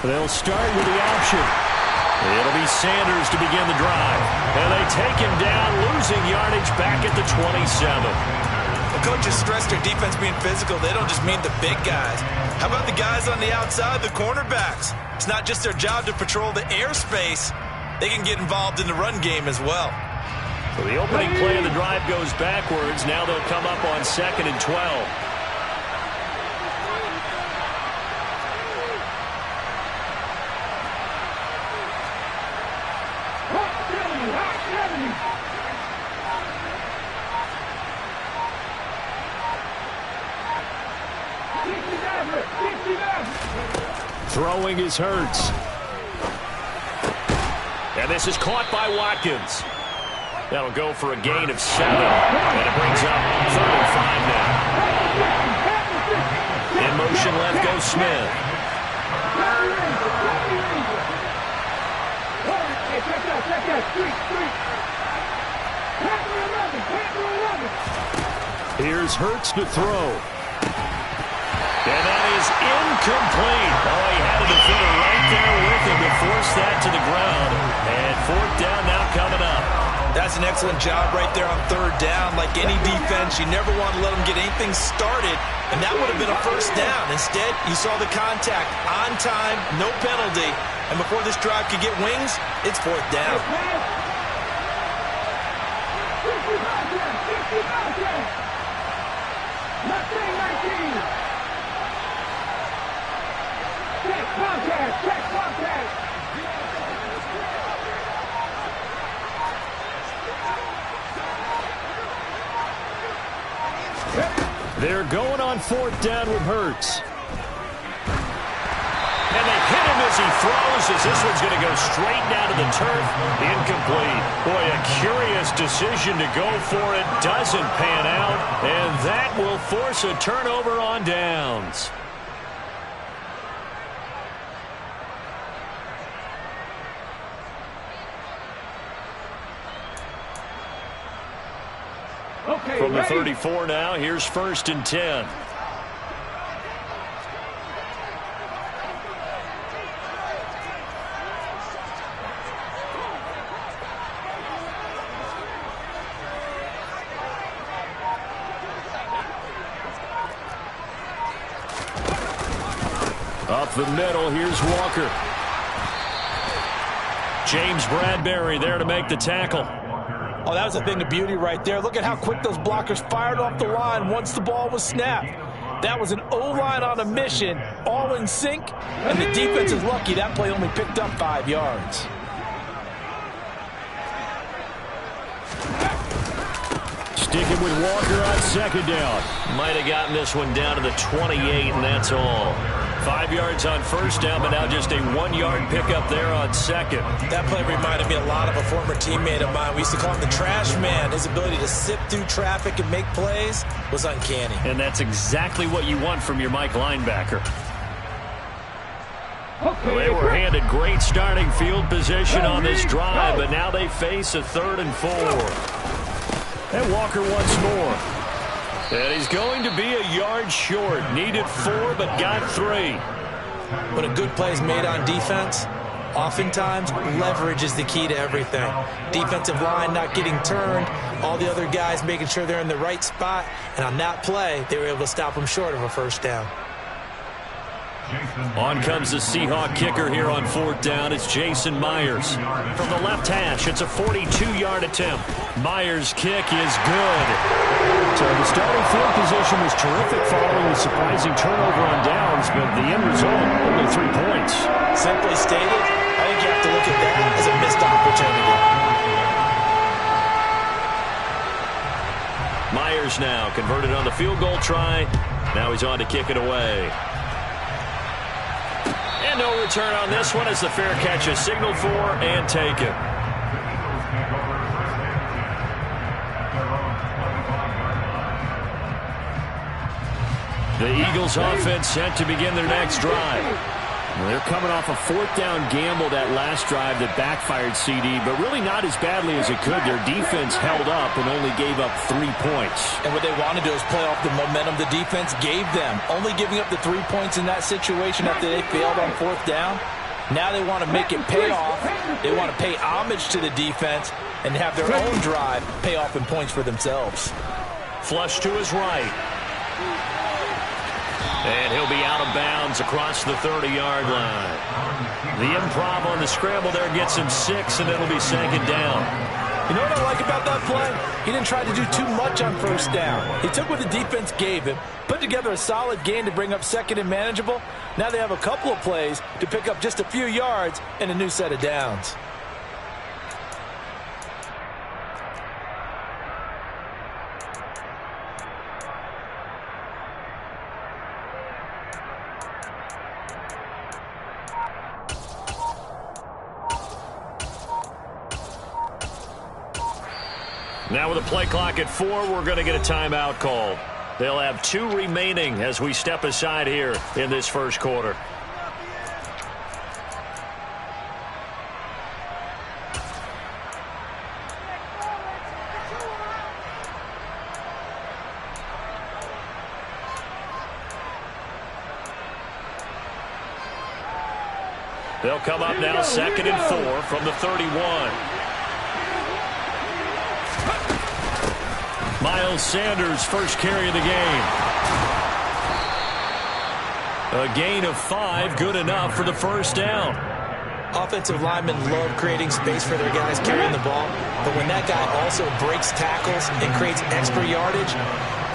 They'll start with the option. It'll be Sanders to begin the drive. And they take him down, losing yardage back at the 27. The coaches stress their defense being physical. They don't just mean the big guys. How about the guys on the outside, the cornerbacks? It's not just their job to patrol the airspace. They can get involved in the run game as well. So the opening play of the drive goes backwards. Now they'll come up on 2nd and 12. Throwing is Hurts. And this is caught by Watkins. That'll go for a gain of 7. And it brings up 3rd and 5 now. In motion left goes Smith. Here's Hurts to throw. And that is incomplete. Oh, he had a defender right there with him to force that to the ground. And 4th down now coming up. That's an excellent job right there on 3rd down. Like any defense, you never want to let them get anything started. And that would have been a 1st down. Instead, you saw the contact on time, no penalty. And before this drive could get wings, it's 4th down. They're going on 4th down with Hurts. And they hit him as he throws, as this one's going to go straight down to the turf. Incomplete. Boy, a curious decision to go for it. Doesn't pan out. And that will force a turnover on downs. Okay, from the ready? 34 now, here's 1st and 10. Up the middle, here's Walker. James Bradbury there to make the tackle. Oh, that was a thing of beauty right there. Look at how quick those blockers fired off the line once the ball was snapped. That was an O-line on a mission, all in sync, and the defense is lucky that play only picked up 5 yards. Sticking with Walker on second down. Might have gotten this one down to the 28, and that's all. 5 yards on first down, but now just a 1-yard pickup there on second. That play reminded me a lot of a former teammate of mine. We used to call him the trash man. His ability to sift through traffic and make plays was uncanny. And that's exactly what you want from your Mike linebacker. Well, they were handed great starting field position on this drive, but now they face a 3rd and 4. And Walker once more. And he's going to be a yard short. Needed 4, but got 3. When a good play is made on defense, oftentimes leverage is the key to everything. Defensive line not getting turned, all the other guys making sure they're in the right spot, and on that play, they were able to stop them short of a first down. On comes the Seahawk kicker here on 4th down. It's Jason Myers. From the left hash, it's a 42-yard attempt. Myers' kick is good. So the starting field position was terrific following the surprising turnover on downs, but the end result, only 3 points. Simply stated, I think you have to look at that as a missed opportunity. Myers now converted on the field goal try. Now he's on to kick it away. And no return on this one as the fair catch is signaled for and taken. The Eagles offense set to begin their next drive. Well, they're coming off a 4th down gamble that last drive that backfired CD, but really not as badly as it could. Their defense held up and only gave up 3 points. And what they want to do is play off the momentum the defense gave them. Only giving up the 3 points in that situation after they failed on 4th down. Now they want to make it pay off. They want to pay homage to the defense and have their own drive pay off in points for themselves. Flush to his right. And he'll be out of bounds across the 30-yard line. The improv on the scramble there gets him 6, and it'll be 2nd down. You know what I like about that play? He didn't try to do too much on 1st down. He took what the defense gave him, put together a solid gain to bring up 2nd and manageable. Now they have a couple of plays to pick up just a few yards and a new set of downs. Now with a play clock at 4, we're going to get a timeout call. They'll have 2 remaining as we step aside here in this first quarter. They'll come up now 2nd and 4 from the 31. Miles Sanders, first carry of the game. A gain of 5, good enough for the first down. Offensive linemen love creating space for their guys carrying the ball, but when that guy also breaks tackles and creates extra yardage,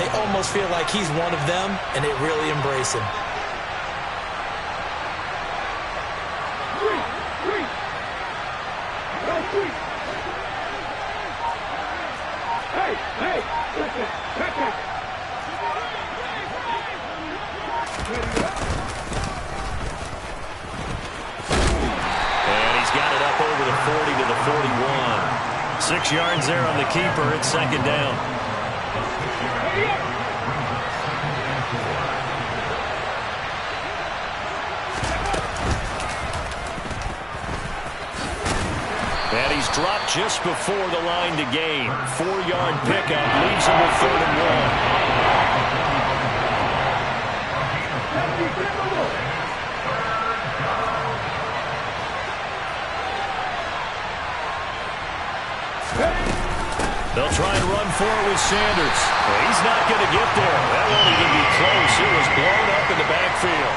they almost feel like he's one of them, and they really embrace him. And he's got it up over the 40 to the 41. 6 yards there on the keeper. It's 2nd down. And he's dropped just before the line to gain. 4-yard pickup leaves him with 3rd and 1. They'll try and run for it with Sanders. Well, he's not going to get there. That won't even be close. It was blown up in the backfield.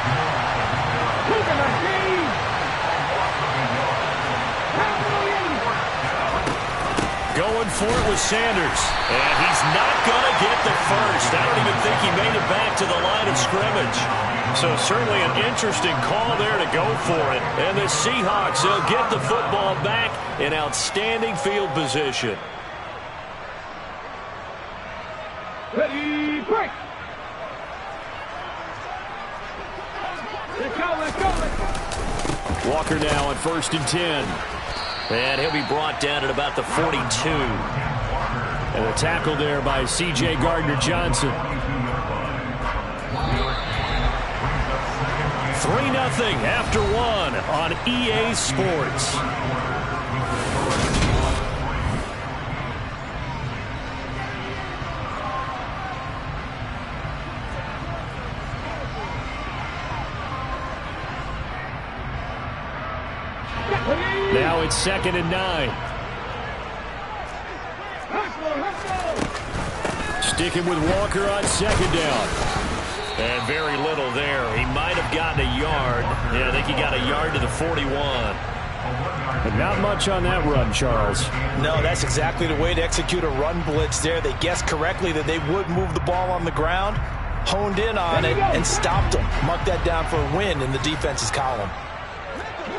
Going for it with Sanders. And he's not going to get the first. I don't even think he made it back to the line of scrimmage. So certainly an interesting call there to go for it. And the Seahawks, they'll get the football back in outstanding field position. Walker now on 1st and 10. And he'll be brought down at about the 42. And a tackle there by C.J. Gardner-Johnson. 3-0 after 1 on EA Sports. Now it's 2nd and 9. Sticking with Walker on 2nd down. And very little there. He might have gotten a yard. Yeah, I think he got a yard to the 41. But not much on that run, Charles. No, that's exactly the way to execute a run blitz there. They guessed correctly that they would move the ball on the ground, honed in on it, and stopped them. Mark that down for a win in the defense's column.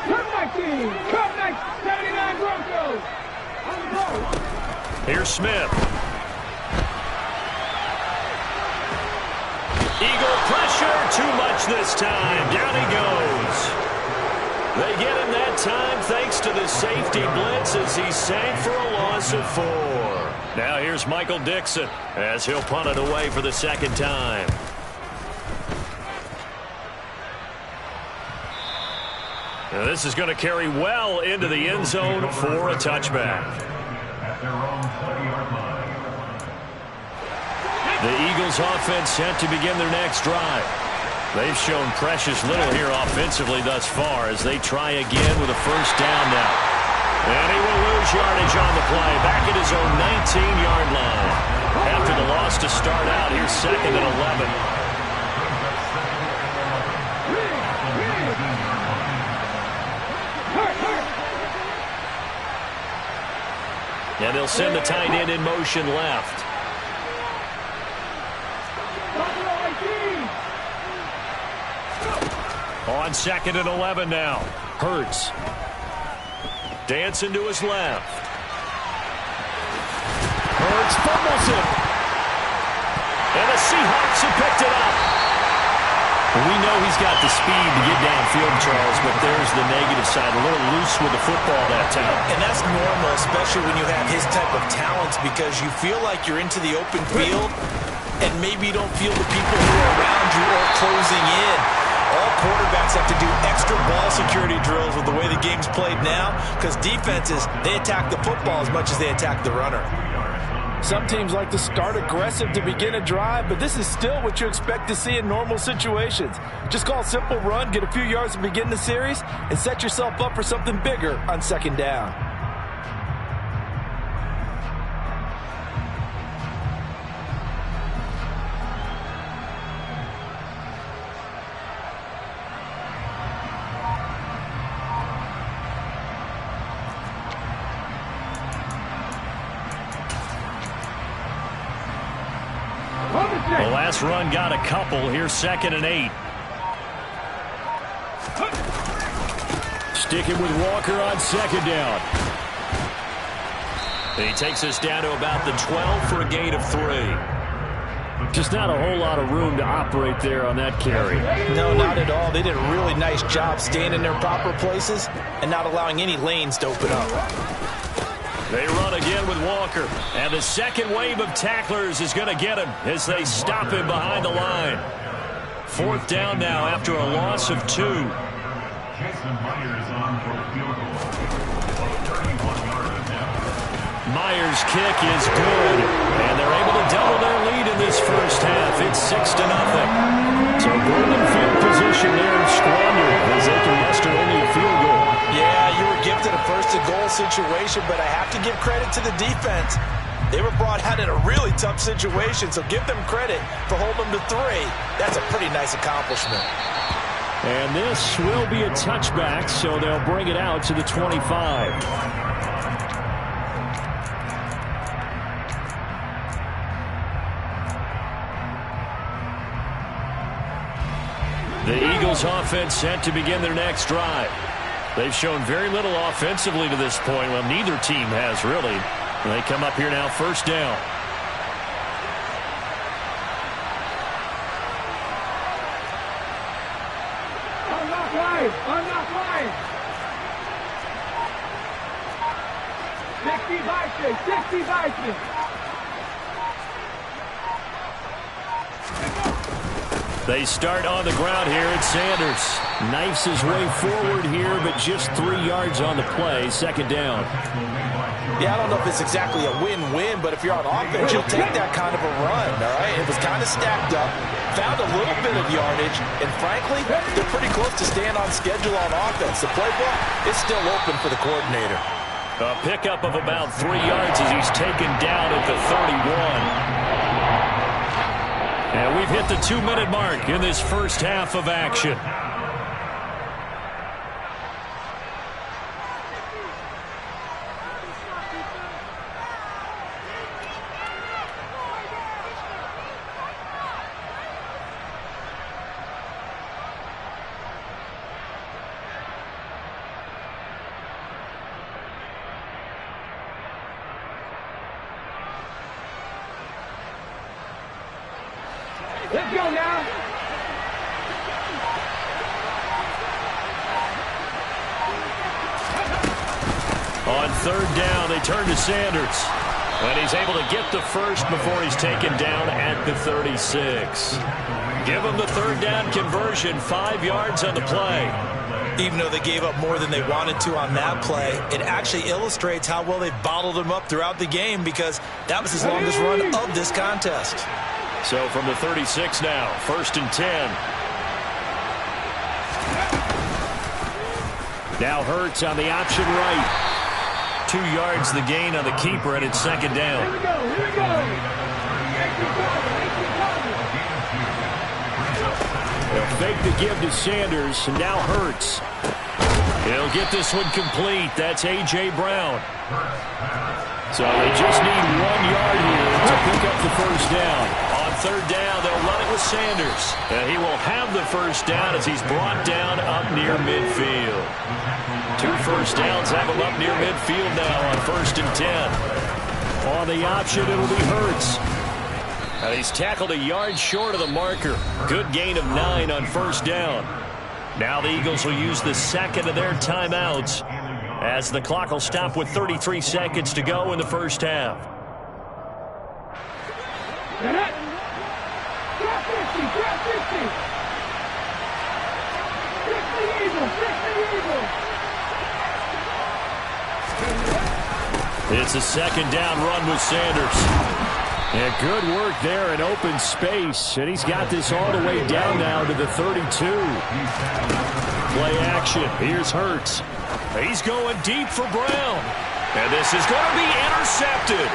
Come 19, come 79 Broncos. On the road. Here's Smith. Eagle pressure, too much this time. Down he goes. They get him that time thanks to the safety blitz as he sank for a loss of 4. Now here's Michael Dixon as he'll punt it away for the 2nd time. Now this is going to carry well into the end zone for a touchback. At their own 20-yard line. The Eagles offense set to begin their next drive. They've shown precious little here offensively thus far as they try again with a 1st down now. And he will lose yardage on the play, back at his own 19-yard line. After the loss to start out, here's 2nd and 11. And they'll send the tight end in motion left. On 2nd and 11 now. Hurts. Dancing to his left. Hurts fumbles it. And the Seahawks have picked it up. We know he's got the speed to get downfield, Charles, but there's the negative side. A little loose with the football that time. And that's normal, especially when you have his type of talents, because you feel like you're into the open field and maybe you don't feel the people who are around you or closing in. All quarterbacks have to do extra ball security drills with the way the game's played now, because defenses, they attack the football as much as they attack the runner. Some teams like to start aggressive to begin a drive, but this is still what you expect to see in normal situations. Just call a simple run, get a few yards to begin the series, and set yourself up for something bigger on 2nd down. The last run got a couple. Here's 2nd and 8. Sticking with Walker on 2nd down. He takes us down to about the 12 for a gain of 3. Just not a whole lot of room to operate there on that carry. No, not at all. They did a really nice job staying in their proper places and not allowing any lanes to open up. They run again with Walker. And the second wave of tacklers is going to get him as they stop him behind the line. 4th down now after a loss of 2. Jason Myers on for the field goal. 31-yard attempt. Myers' kick is good. And they're able to double their lead in this first half. It's 6-0. So golden field position there in squander as they can muster only a field goal. Yeah, you were gifted a first-to-goal situation, but I have to give credit to the defense. They were brought out in a really tough situation, so give them credit for holding them to 3. That's a pretty nice accomplishment. And this will be a touchback, so they'll bring it out to the 25. The Eagles offense set to begin their next drive. They've shown very little offensively to this point. Well, neither team has really. They come up here now 1st down. Unlock line! Unlock line! 60 Vikings. They start on the ground here at Sanders. Knifes his way forward here, but just 3 yards on the play. Second down. Yeah, I don't know if it's exactly a win-win, but if you're on offense, you'll take that kind of a run, all right? It was kind of stacked up, found a little bit of yardage, and frankly, they're pretty close to staying on schedule on offense. The playbook is still open for the coordinator. A pickup of about 3 yards as he's taken down at the 31. And we've hit the 2-minute mark in this first half of action. Let's go now. On third down, they turn to Sanders. And he's able to get the first before he's taken down at the 36. Give him the third down conversion, 5 yards on the play. Even though they gave up more than they wanted to on that play, it actually illustrates how well they bottled him up throughout the game because that was his longest run of this contest. So from the 36 now, 1st and 10. Now Hurts on the option right. 2 yards the gain on the keeper, and it's second down. Here we go. Here we go. They'll fake the give to Sanders, and now Hurts. He'll get this one complete. That's A.J. Brown. So they just need 1 yard here to pick up the first down. On third down, they'll run it with Sanders. And he will have the first down as he's brought down up near midfield. 2 first downs have him up near midfield now on 1st and 10. On the option, it'll be Hurts. And he's tackled a yard short of the marker. Good gain of 9 on 1st down. Now the Eagles will use the second of their timeouts as the clock will stop with 33 seconds to go in the first half. Drop 50. 50 Eagles. 50 Eagles. It's a second down run with Sanders. Yeah, good work there in open space, and he's got this all the way down now to the 32. Play action. Here's Hurts. He's going deep for Brown. And this is going to be intercepted.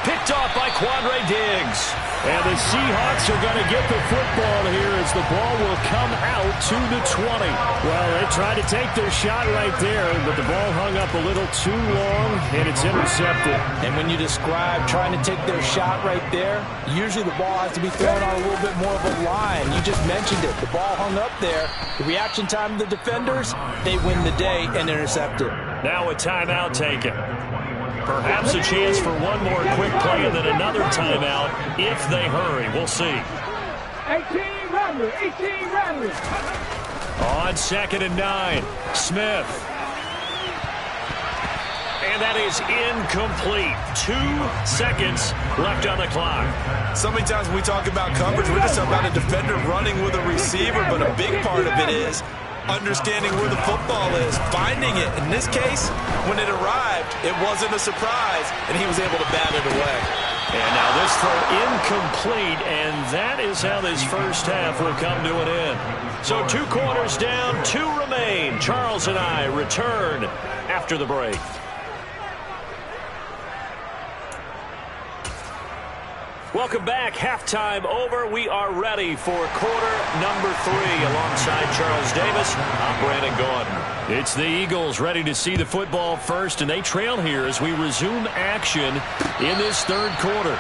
Picked off by Quandre Diggs. And the Seahawks are going to get the football here as the ball will come out to the 20. Well, they tried to take their shot right there, but the ball hung up a little too long, and it's intercepted. And when you describe trying to take their shot right there, usually the ball has to be thrown on a little bit more of a line. You just mentioned it. The ball hung up there. The reaction time of the defenders, they win the day and intercept it. Now a timeout taken. Perhaps a chance for one more quick play and then another timeout if they hurry. We'll see. 18 Rattler. On 2nd and 9, Smith. And that is incomplete. 2 seconds left on the clock. So many times when we talk about coverage, we're just about a defender running with a receiver, but a big part of it is understanding where the football is, finding it. In this case, when it arrived, it wasn't a surprise, and he was able to bat it away. And now this throw incomplete, and that is how this first half will come to an end. So 2 quarters down, 2 remain. Charles and I return after the break. Welcome back. Halftime over. We are ready for quarter number 3. Alongside Charles Davis, I'm Brandon Gaudin. It's the Eagles ready to see the football first, and they trail here as we resume action in this third quarter.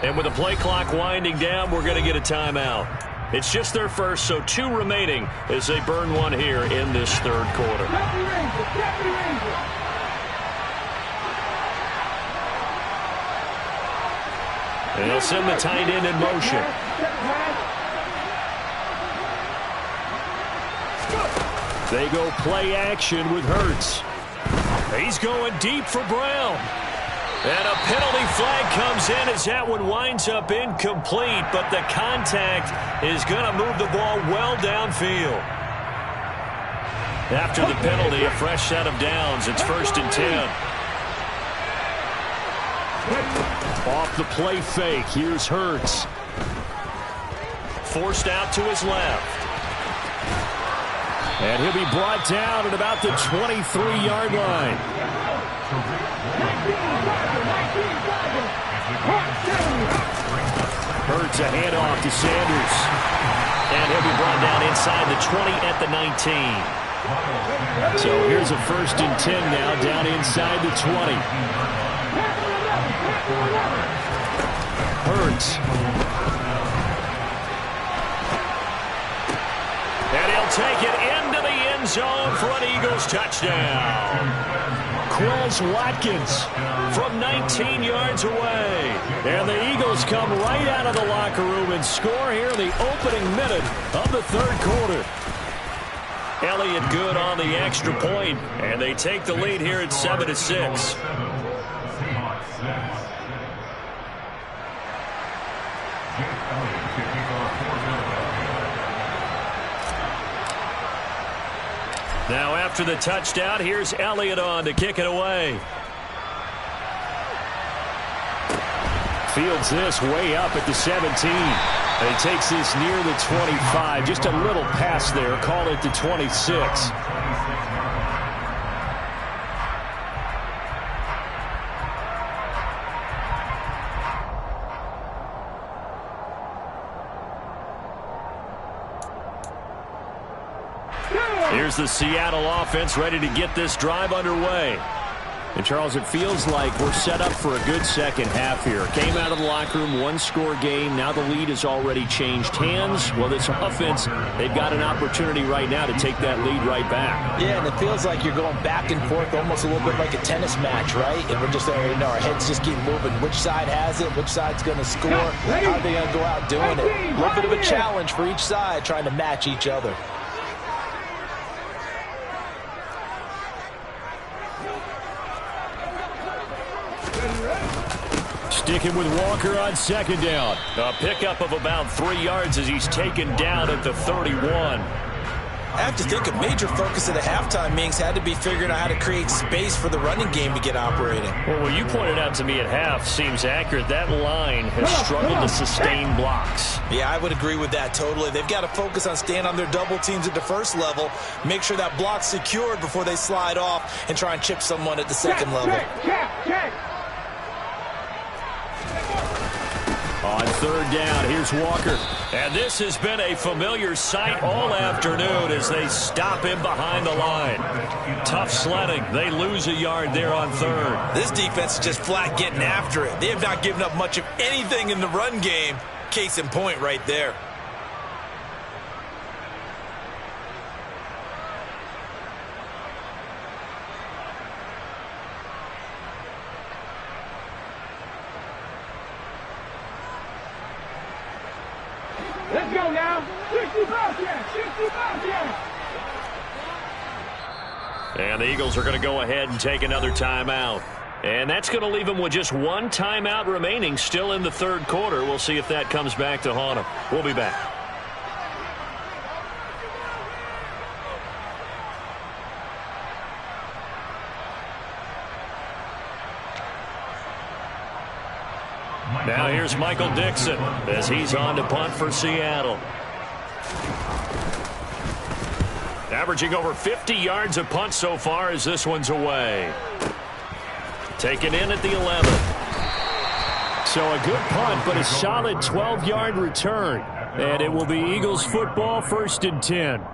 And with the play clock winding down, we're going to get a timeout. It's just their first, so 2 remaining as they burn one here in this third quarter. And they'll send the tight end in motion. They go play action with Hurts. He's going deep for Brown. And a penalty flag comes in as that one winds up incomplete, but the contact is going to move the ball well downfield. After the penalty, a fresh set of downs. It's 1st and 10. Off the play fake, here's Hurts. Forced out to his left. And he'll be brought down at about the 23-yard line. Hurts a handoff to Sanders. And he'll be brought down inside the 20 at the 19. So here's a 1st and 10 now, down inside the 20. Hurts. And he'll take it into the end zone for an Eagles touchdown. Quez Watkins from 19 yards away. And the Eagles come right out of the locker room and score here in the opening minute of the third quarter. Elliott good on the extra point, and they take the lead here at 7-6. Now after the touchdown, here's Elliott on to kick it away. Fields this way up at the 17. And he takes this near the 25. Just a little pass there. Call it the 26. Here's the Seattle offense ready to get this drive underway. And, Charles, it feels like we're set up for a good second half here. Came out of the locker room, 1-score game. Now the lead has already changed hands. Well, this offense, they've got an opportunity right now to take that lead right back. Yeah, and it feels like you're going back and forth almost a little bit like a tennis match, right? And we're just, our heads just keep moving. Which side has it? Which side's going to score? How are they going to go out doing it? A little bit of a challenge for each side trying to match each other. Sticking with Walker on second down. A pickup of about 3 yards as he's taken down at the 31. I have to think a major focus of the halftime meetings had to be figuring out how to create space for the running game to get operating. Well, what you pointed out to me at half seems accurate. That line has struggled to sustain blocks. Yeah, I would agree with that totally. They've got to focus on staying on their double teams at the first level, make sure that block's secured before they slide off and try and chip someone at the second level. On third down, here's Walker. And this has been a familiar sight all afternoon as they stop him behind the line. Tough sledding. They lose a yard there on third. This defense is just flat getting after it. They have not given up much of anything in the run game. Case in point right there. Let's go now. 65 yards. 65 yards. And the Eagles are going to go ahead and take another timeout. And that's going to leave them with just one timeout remaining still in the third quarter. We'll see if that comes back to haunt them. We'll be back. Now here's Michael Dixon as he's on to punt for Seattle. Averaging over 50 yards a punt so far as this one's away. Taken in at the 11. So a good punt, but a solid 12-yard return. And it will be Eagles football, 1st and 10.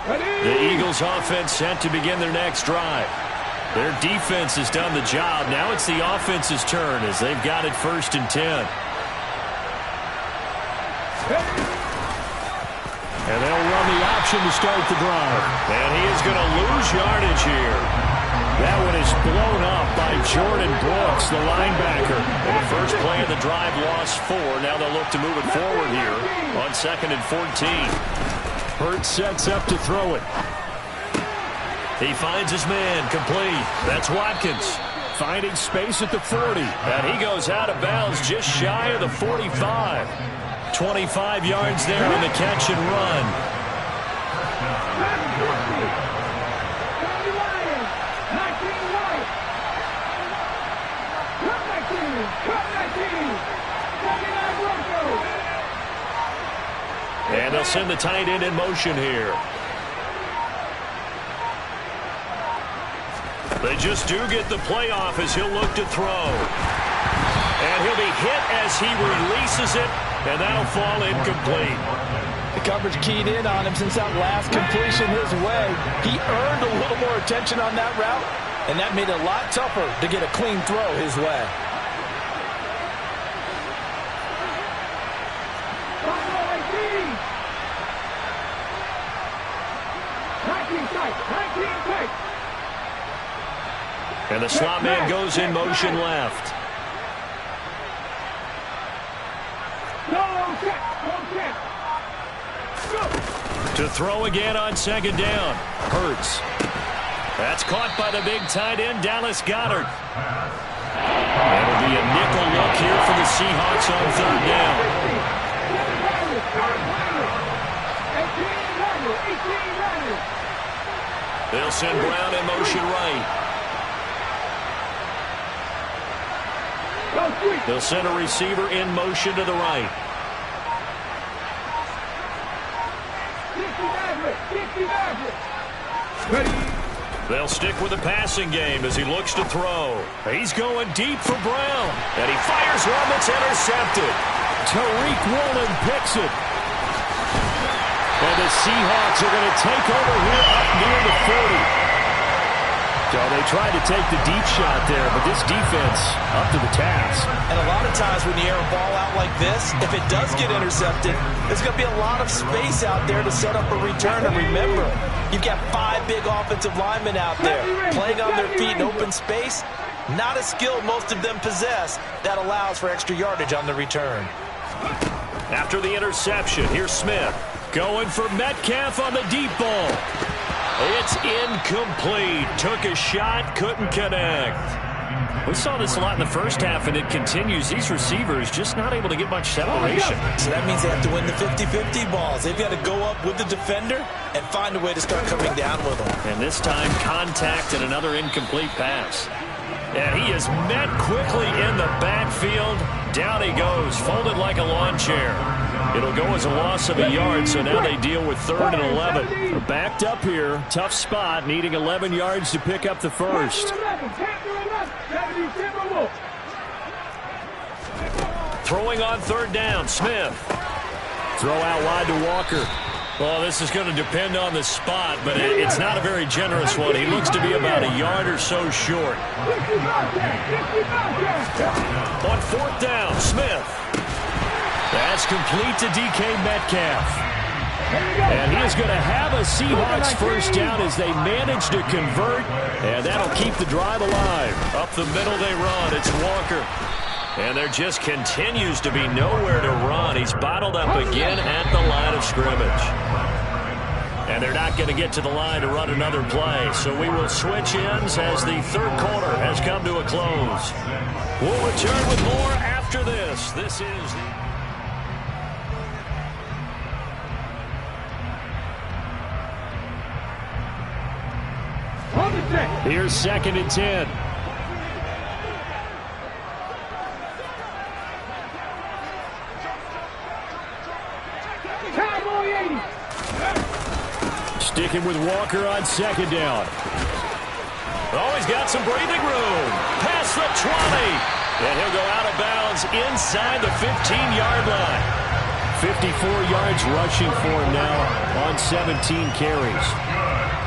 The Eagles offense set to begin their next drive. Their defense has done the job. Now it's the offense's turn as they've got it 1st and 10. And they'll run the option to start the drive. And he is going to lose yardage here. That one is blown up by Jordan Brooks, the linebacker. And the first play of the drive lost 4. Now they'll look to move it forward here on 2nd and 14. Hurts sets up to throw it. He finds his man, complete. That's Watkins finding space at the 40. And he goes out of bounds just shy of the 45. 25 yards there on the catch and run. And they'll send the tight end in motion here. They just do get the play off as he'll look to throw. And he'll be hit as he releases it, and that'll fall incomplete. The coverage keyed in on him since that last completion his way. He earned a little more attention on that route, and that made it a lot tougher to get a clean throw his way. And the slot man goes in motion left. To throw again on 2nd down. Hurts. That's caught by the big tight end, Dallas Goedert. It'll be a nickel look here for the Seahawks on 3rd down. They'll send Brown in motion right. They'll send a receiver in motion to the right. They'll stick with the passing game as he looks to throw. He's going deep for Brown. And he fires one that's intercepted. Tariq Woolen picks it. And the Seahawks are going to take over here up near the 40. So they tried to take the deep shot there, but this defense up to the task. And a lot of times when you air a ball out like this, if it does get intercepted, there's going to be a lot of space out there to set up a return. And remember, you've got 5 big offensive linemen out there playing on their feet in open space. Not a skill most of them possess that allows for extra yardage on the return. After the interception, here's Smith going for Metcalf on the deep ball. It's incomplete. Took a shot, couldn't connect. We saw this a lot in the first half, and it continues. These receivers just not able to get much separation. So that means they have to win the 50-50 balls. They've got to go up with the defender and find a way to start coming down with them. And this time, contact and another incomplete pass. And he is met quickly in the backfield. Down he goes, folded like a lawn chair. It'll go as a loss of a yard, so now they deal with 3rd and 11. They're backed up here. Tough spot, needing 11 yards to pick up the first. Throwing on 3rd down, Smith. Throw out wide to Walker. Well, this is going to depend on the spot, but it's not a very generous one. He looks to be about a yard or so short. On 4th down, Smith. That's complete to DK Metcalf. And he is going to have a Seahawks first down as they manage to convert, and that'll keep the drive alive. Up the middle they run. It's Walker. And there just continues to be nowhere to run. He's bottled up again at the line of scrimmage. And they're not going to get to the line to run another play. So we will switch ends as the 3rd quarter has come to a close. We'll return with more after this. This is Here's 2nd and 10. Sticking with Walker on 2nd down. Oh, he's got some breathing room. Past the 20. And he'll go out of bounds inside the 15-yard line. 54 yards rushing for him now on 17 carries.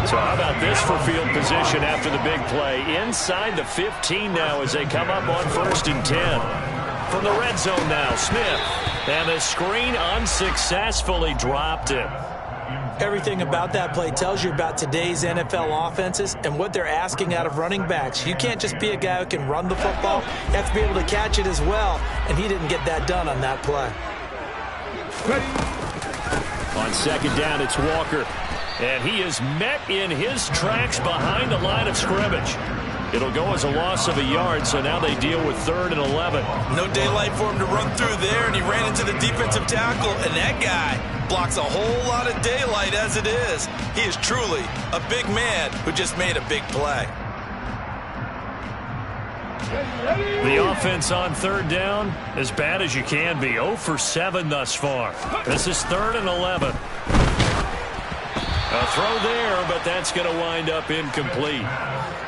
So how about this for field position after the big play? Inside the 15 now as they come up on 1st and 10. From the red zone now, Smith. And the screen unsuccessfully dropped it. Everything about that play tells you about today's NFL offenses and what they're asking out of running backs. You can't just be a guy who can run the football. You have to be able to catch it as well, and he didn't get that done on that play. On 2nd down, it's Walker. And he is met in his tracks behind the line of scrimmage. It'll go as a loss of a yard, so now they deal with 3rd and 11. No daylight for him to run through there, and he ran into the defensive tackle, and that guy blocks a whole lot of daylight as it is. He is truly a big man who just made a big play. The offense on 3rd down, as bad as you can be. 0 for 7 thus far. This is 3rd and 11. A throw there, but that's going to wind up incomplete.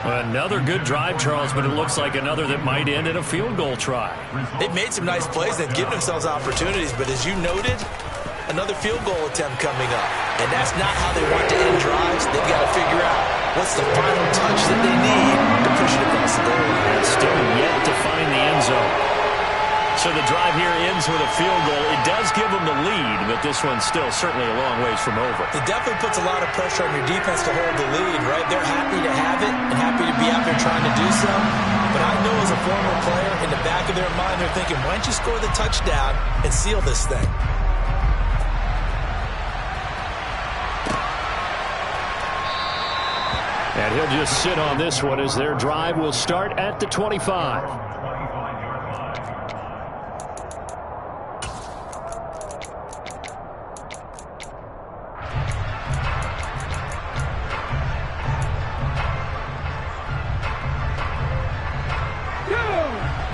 Another good drive, Charles, but it looks like another that might end in a field goal try. They've made some nice plays. They've given themselves opportunities, but as you noted, another field goal attempt coming up. And that's not how they want to end drives. They've got to figure out what's the final touch that they need to push it across the goal line. Still yet to find the end zone. So the drive here ends with a field goal. It does give them the lead, but this one's still certainly a long ways from over. It definitely puts a lot of pressure on your defense to hold the lead, right? They're happy to have it and happy to be out there trying to do so. But I know as a former player, in the back of their mind, they're thinking, why don't you score the touchdown and seal this thing? And he'll just sit on this one as their drive will start at the 25.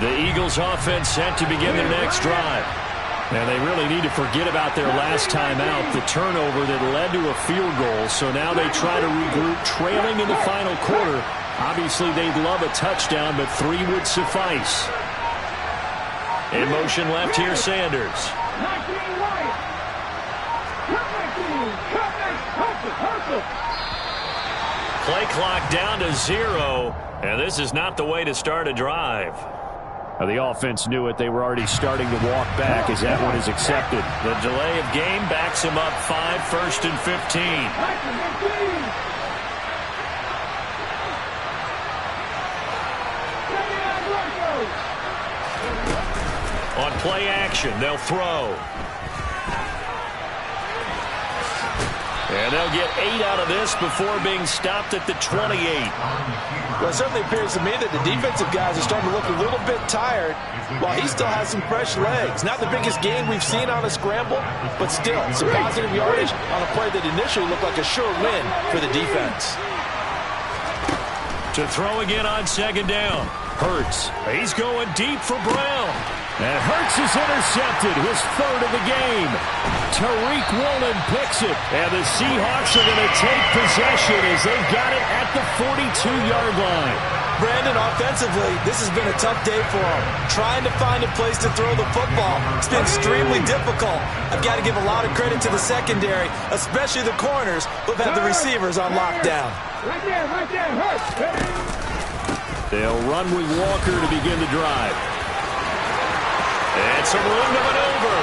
The Eagles offense set to begin their next drive. And they really need to forget about their last time out, the turnover that led to a field goal. So now they try to regroup, trailing in the final quarter. Obviously, they'd love a touchdown, but 3 would suffice. In motion left here, Sanders. Play clock down to 0, and this is not the way to start a drive. The offense knew it. They were already starting to walk back as that one is accepted. The delay of game backs them up 5, 1st and 15. On play action, they'll throw. And they'll get 8 out of this before being stopped at the 28. Well, it certainly appears to me that the defensive guys are starting to look a little bit tired while he still has some fresh legs. Not the biggest gain we've seen on a scramble, but still some positive yardage on a play that initially looked like a sure win for the defense. To throw again on 2nd down. Hurts. He's going deep for Brown. And Hurts is intercepted, his 3rd of the game. Tariq Woolen picks it, and the Seahawks are going to take possession as they've got it at the 42-yard line. Brandon, offensively, this has been a tough day for him. Trying to find a place to throw the football. It's been extremely difficult. I've got to give a lot of credit to the secondary, especially the corners who've had the receivers on lockdown. Right there, Hurts. They'll run with Walker to begin the drive. And some room to maneuver.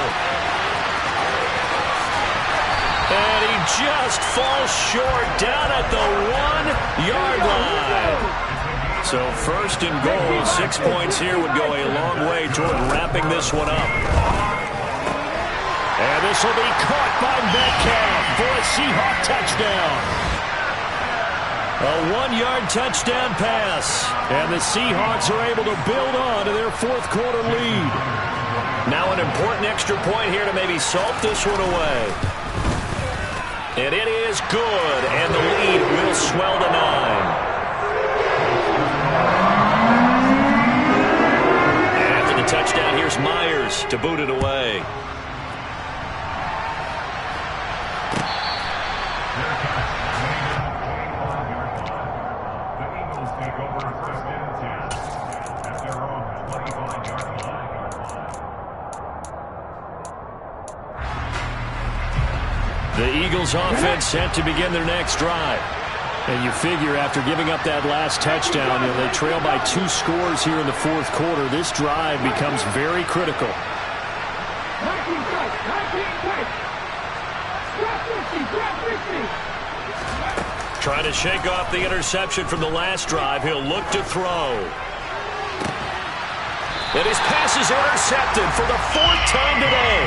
And he just falls short down at the 1-yard line. So 1st and goal, 6 points here would go a long way toward wrapping this one up. And this will be caught by Metcalf for a Seahawk touchdown. A 1-yard touchdown pass. And the Seahawks are able to build on to their 4th quarter lead. Now an important extra point here to maybe salt this one away. And it is good, and the lead will swell to 9. After the touchdown, here's Myers to boot it away. The Eagles offense set to begin their next drive. And you figure after giving up that last touchdown, they trail by 2 scores here in the fourth quarter. This drive becomes very critical. 19 tight, 19 tight. Drop 50, drop 50. Trying to shake off the interception from the last drive. He'll look to throw. And his pass is intercepted for the 4th time today.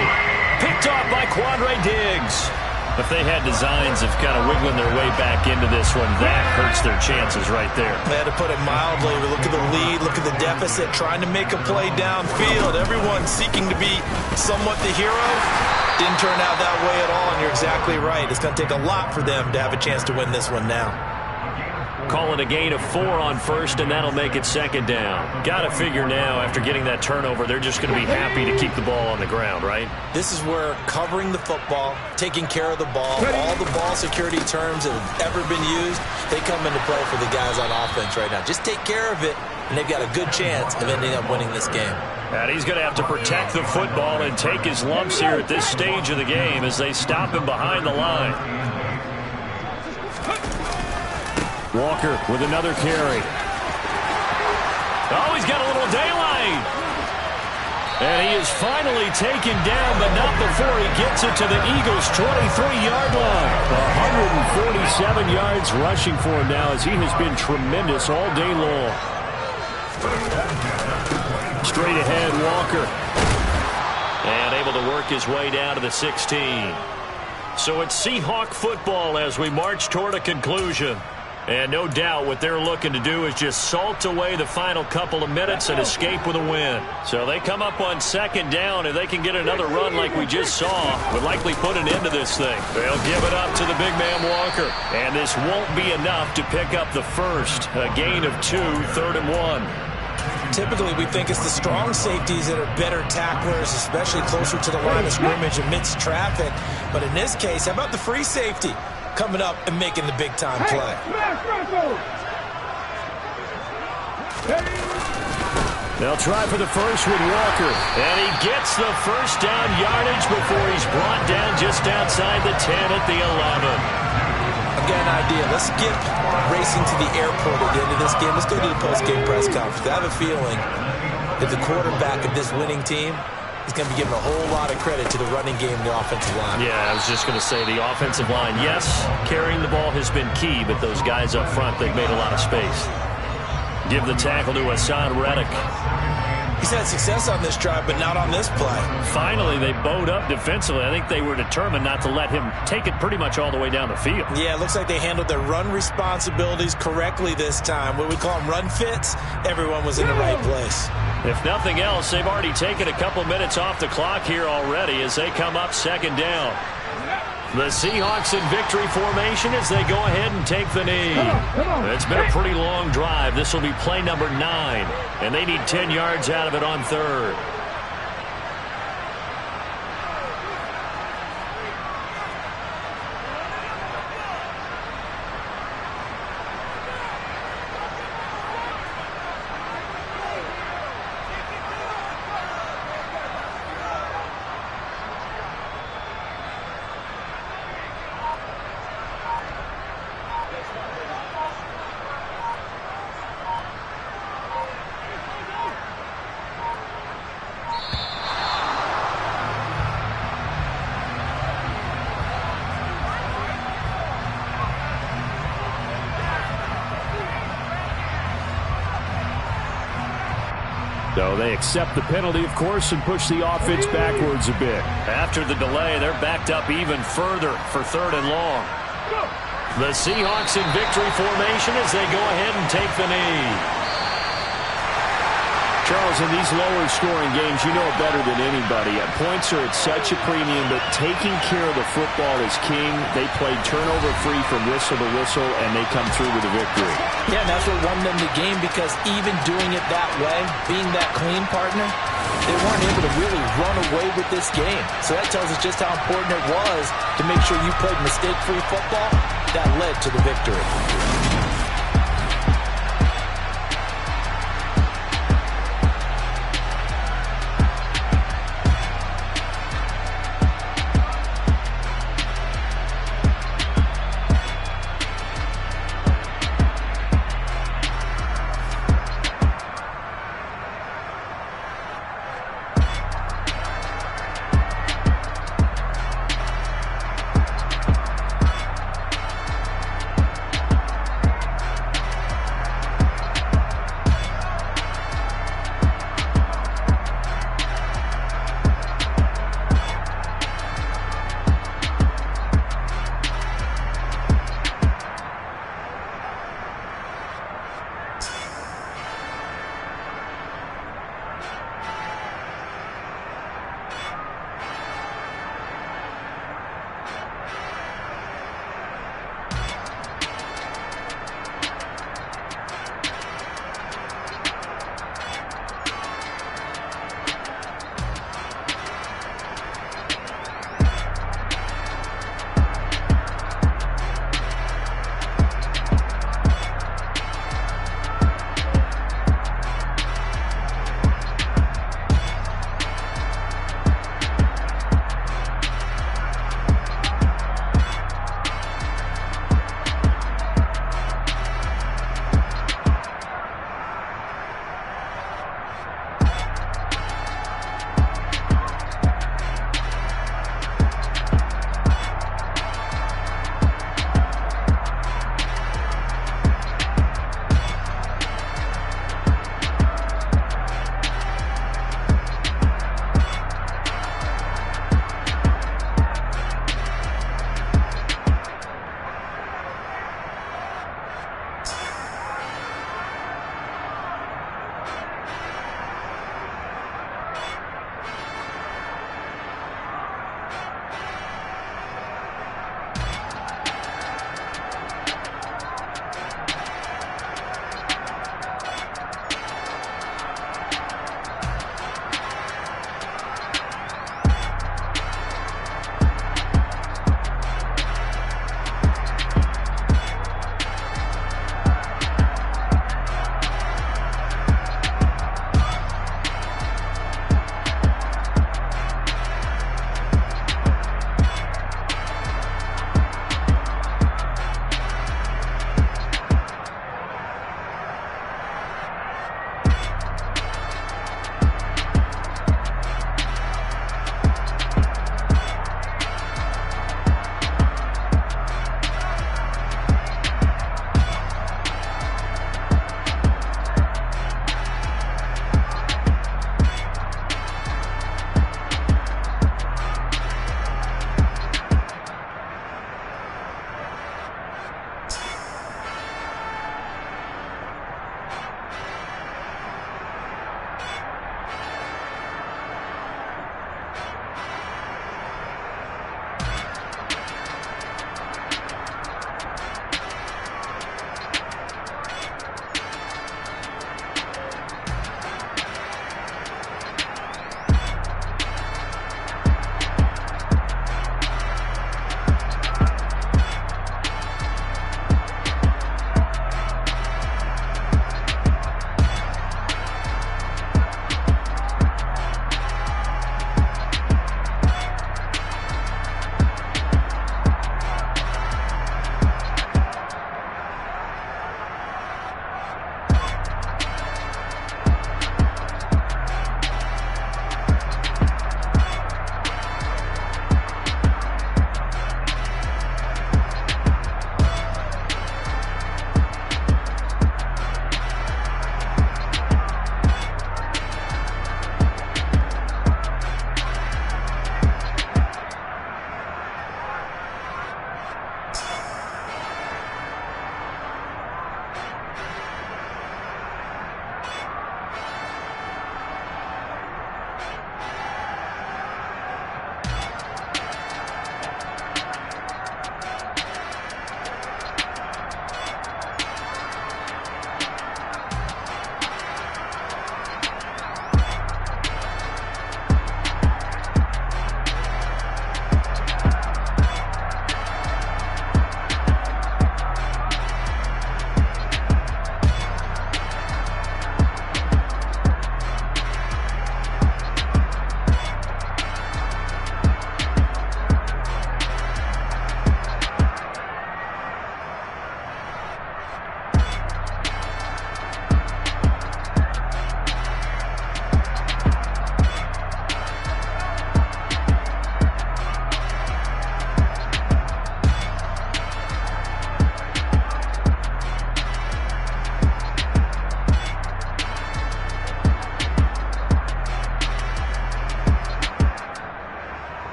Picked off by Quandre Diggs. If they had designs of kind of wiggling their way back into this one, that hurts their chances right there. They had to put it mildly. Look at the lead, look at the deficit, trying to make a play downfield. Everyone seeking to be somewhat the hero. Didn't turn out that way at all, and you're exactly right. It's going to take a lot for them to have a chance to win this one now. Call it a gain of 4 on first, and that'll make it 2nd down. Got to figure now, after getting that turnover, they're just going to be happy to keep the ball on the ground, right? This is where covering the football, taking care of the ball, all the ball security terms that have ever been used, they come into play for the guys on offense right now. Just take care of it, and they've got a good chance of ending up winning this game. And he's going to have to protect the football and take his lumps here at this stage of the game as they stop him behind the line. Walker with another carry. Oh, he's got a little daylight. And he is finally taken down, but not before he gets it to the Eagles' 23-yard line. 147 yards rushing for him now as he has been tremendous all day long. Straight ahead, Walker. And able to work his way down to the 16. So it's Seahawk football as we march toward a conclusion. And no doubt what they're looking to do is just salt away the final couple of minutes and escape with a win. So they come up on 2nd down, and they can get another run like we just saw. Would likely put an end to this thing. They'll give it up to the big man Walker. And this won't be enough to pick up the first. A gain of 2, 3rd and 1. Typically, we think it's the strong safeties that are better tacklers, especially closer to the line of scrimmage amidst traffic. But in this case, how about the free safety coming up and making the big-time play? They'll try for the first with Walker. And he gets the first down yardage before he's brought down just outside the 10 at the 11. I've got an idea. Let's skip racing to the airport at the end of this game. Let's go to the post-game press conference. I have a feeling that the quarterback of this winning team is going to be given a whole lot of credit to the running game and the offensive line. Yeah, I was just going to say the offensive line, yes, carrying the ball has been key, but those guys up front, they've made a lot of space. Give the tackle to Hassan Reddick. He's had success on this drive, but not on this play. Finally, they bowed up defensively. I think they were determined not to let him take it pretty much all the way down the field. Yeah, it looks like they handled their run responsibilities correctly this time. What we call them run fits, everyone was in the right place. If nothing else, they've already taken a couple minutes off the clock here already as they come up 2nd down. The Seahawks in victory formation as they go ahead and take the knee. It's been a pretty long drive. This will be play number 9, and they need 10 yards out of it on 3rd. So they accept the penalty, of course, and push the offense backwards a bit. After the delay, they're backed up even further for 3rd and long. The Seahawks in victory formation as they go ahead and take the knee. Charles, in these lower-scoring games, you know it better than anybody. Points are at such a premium, but taking care of the football is king. They played turnover-free from whistle to whistle, and they come through with a victory. Yeah, and that's what won them the game, because even doing it that way, being that clean partner, they weren't able to really run away with this game. So that tells us just how important it was to make sure you played mistake-free football. That led to the victory.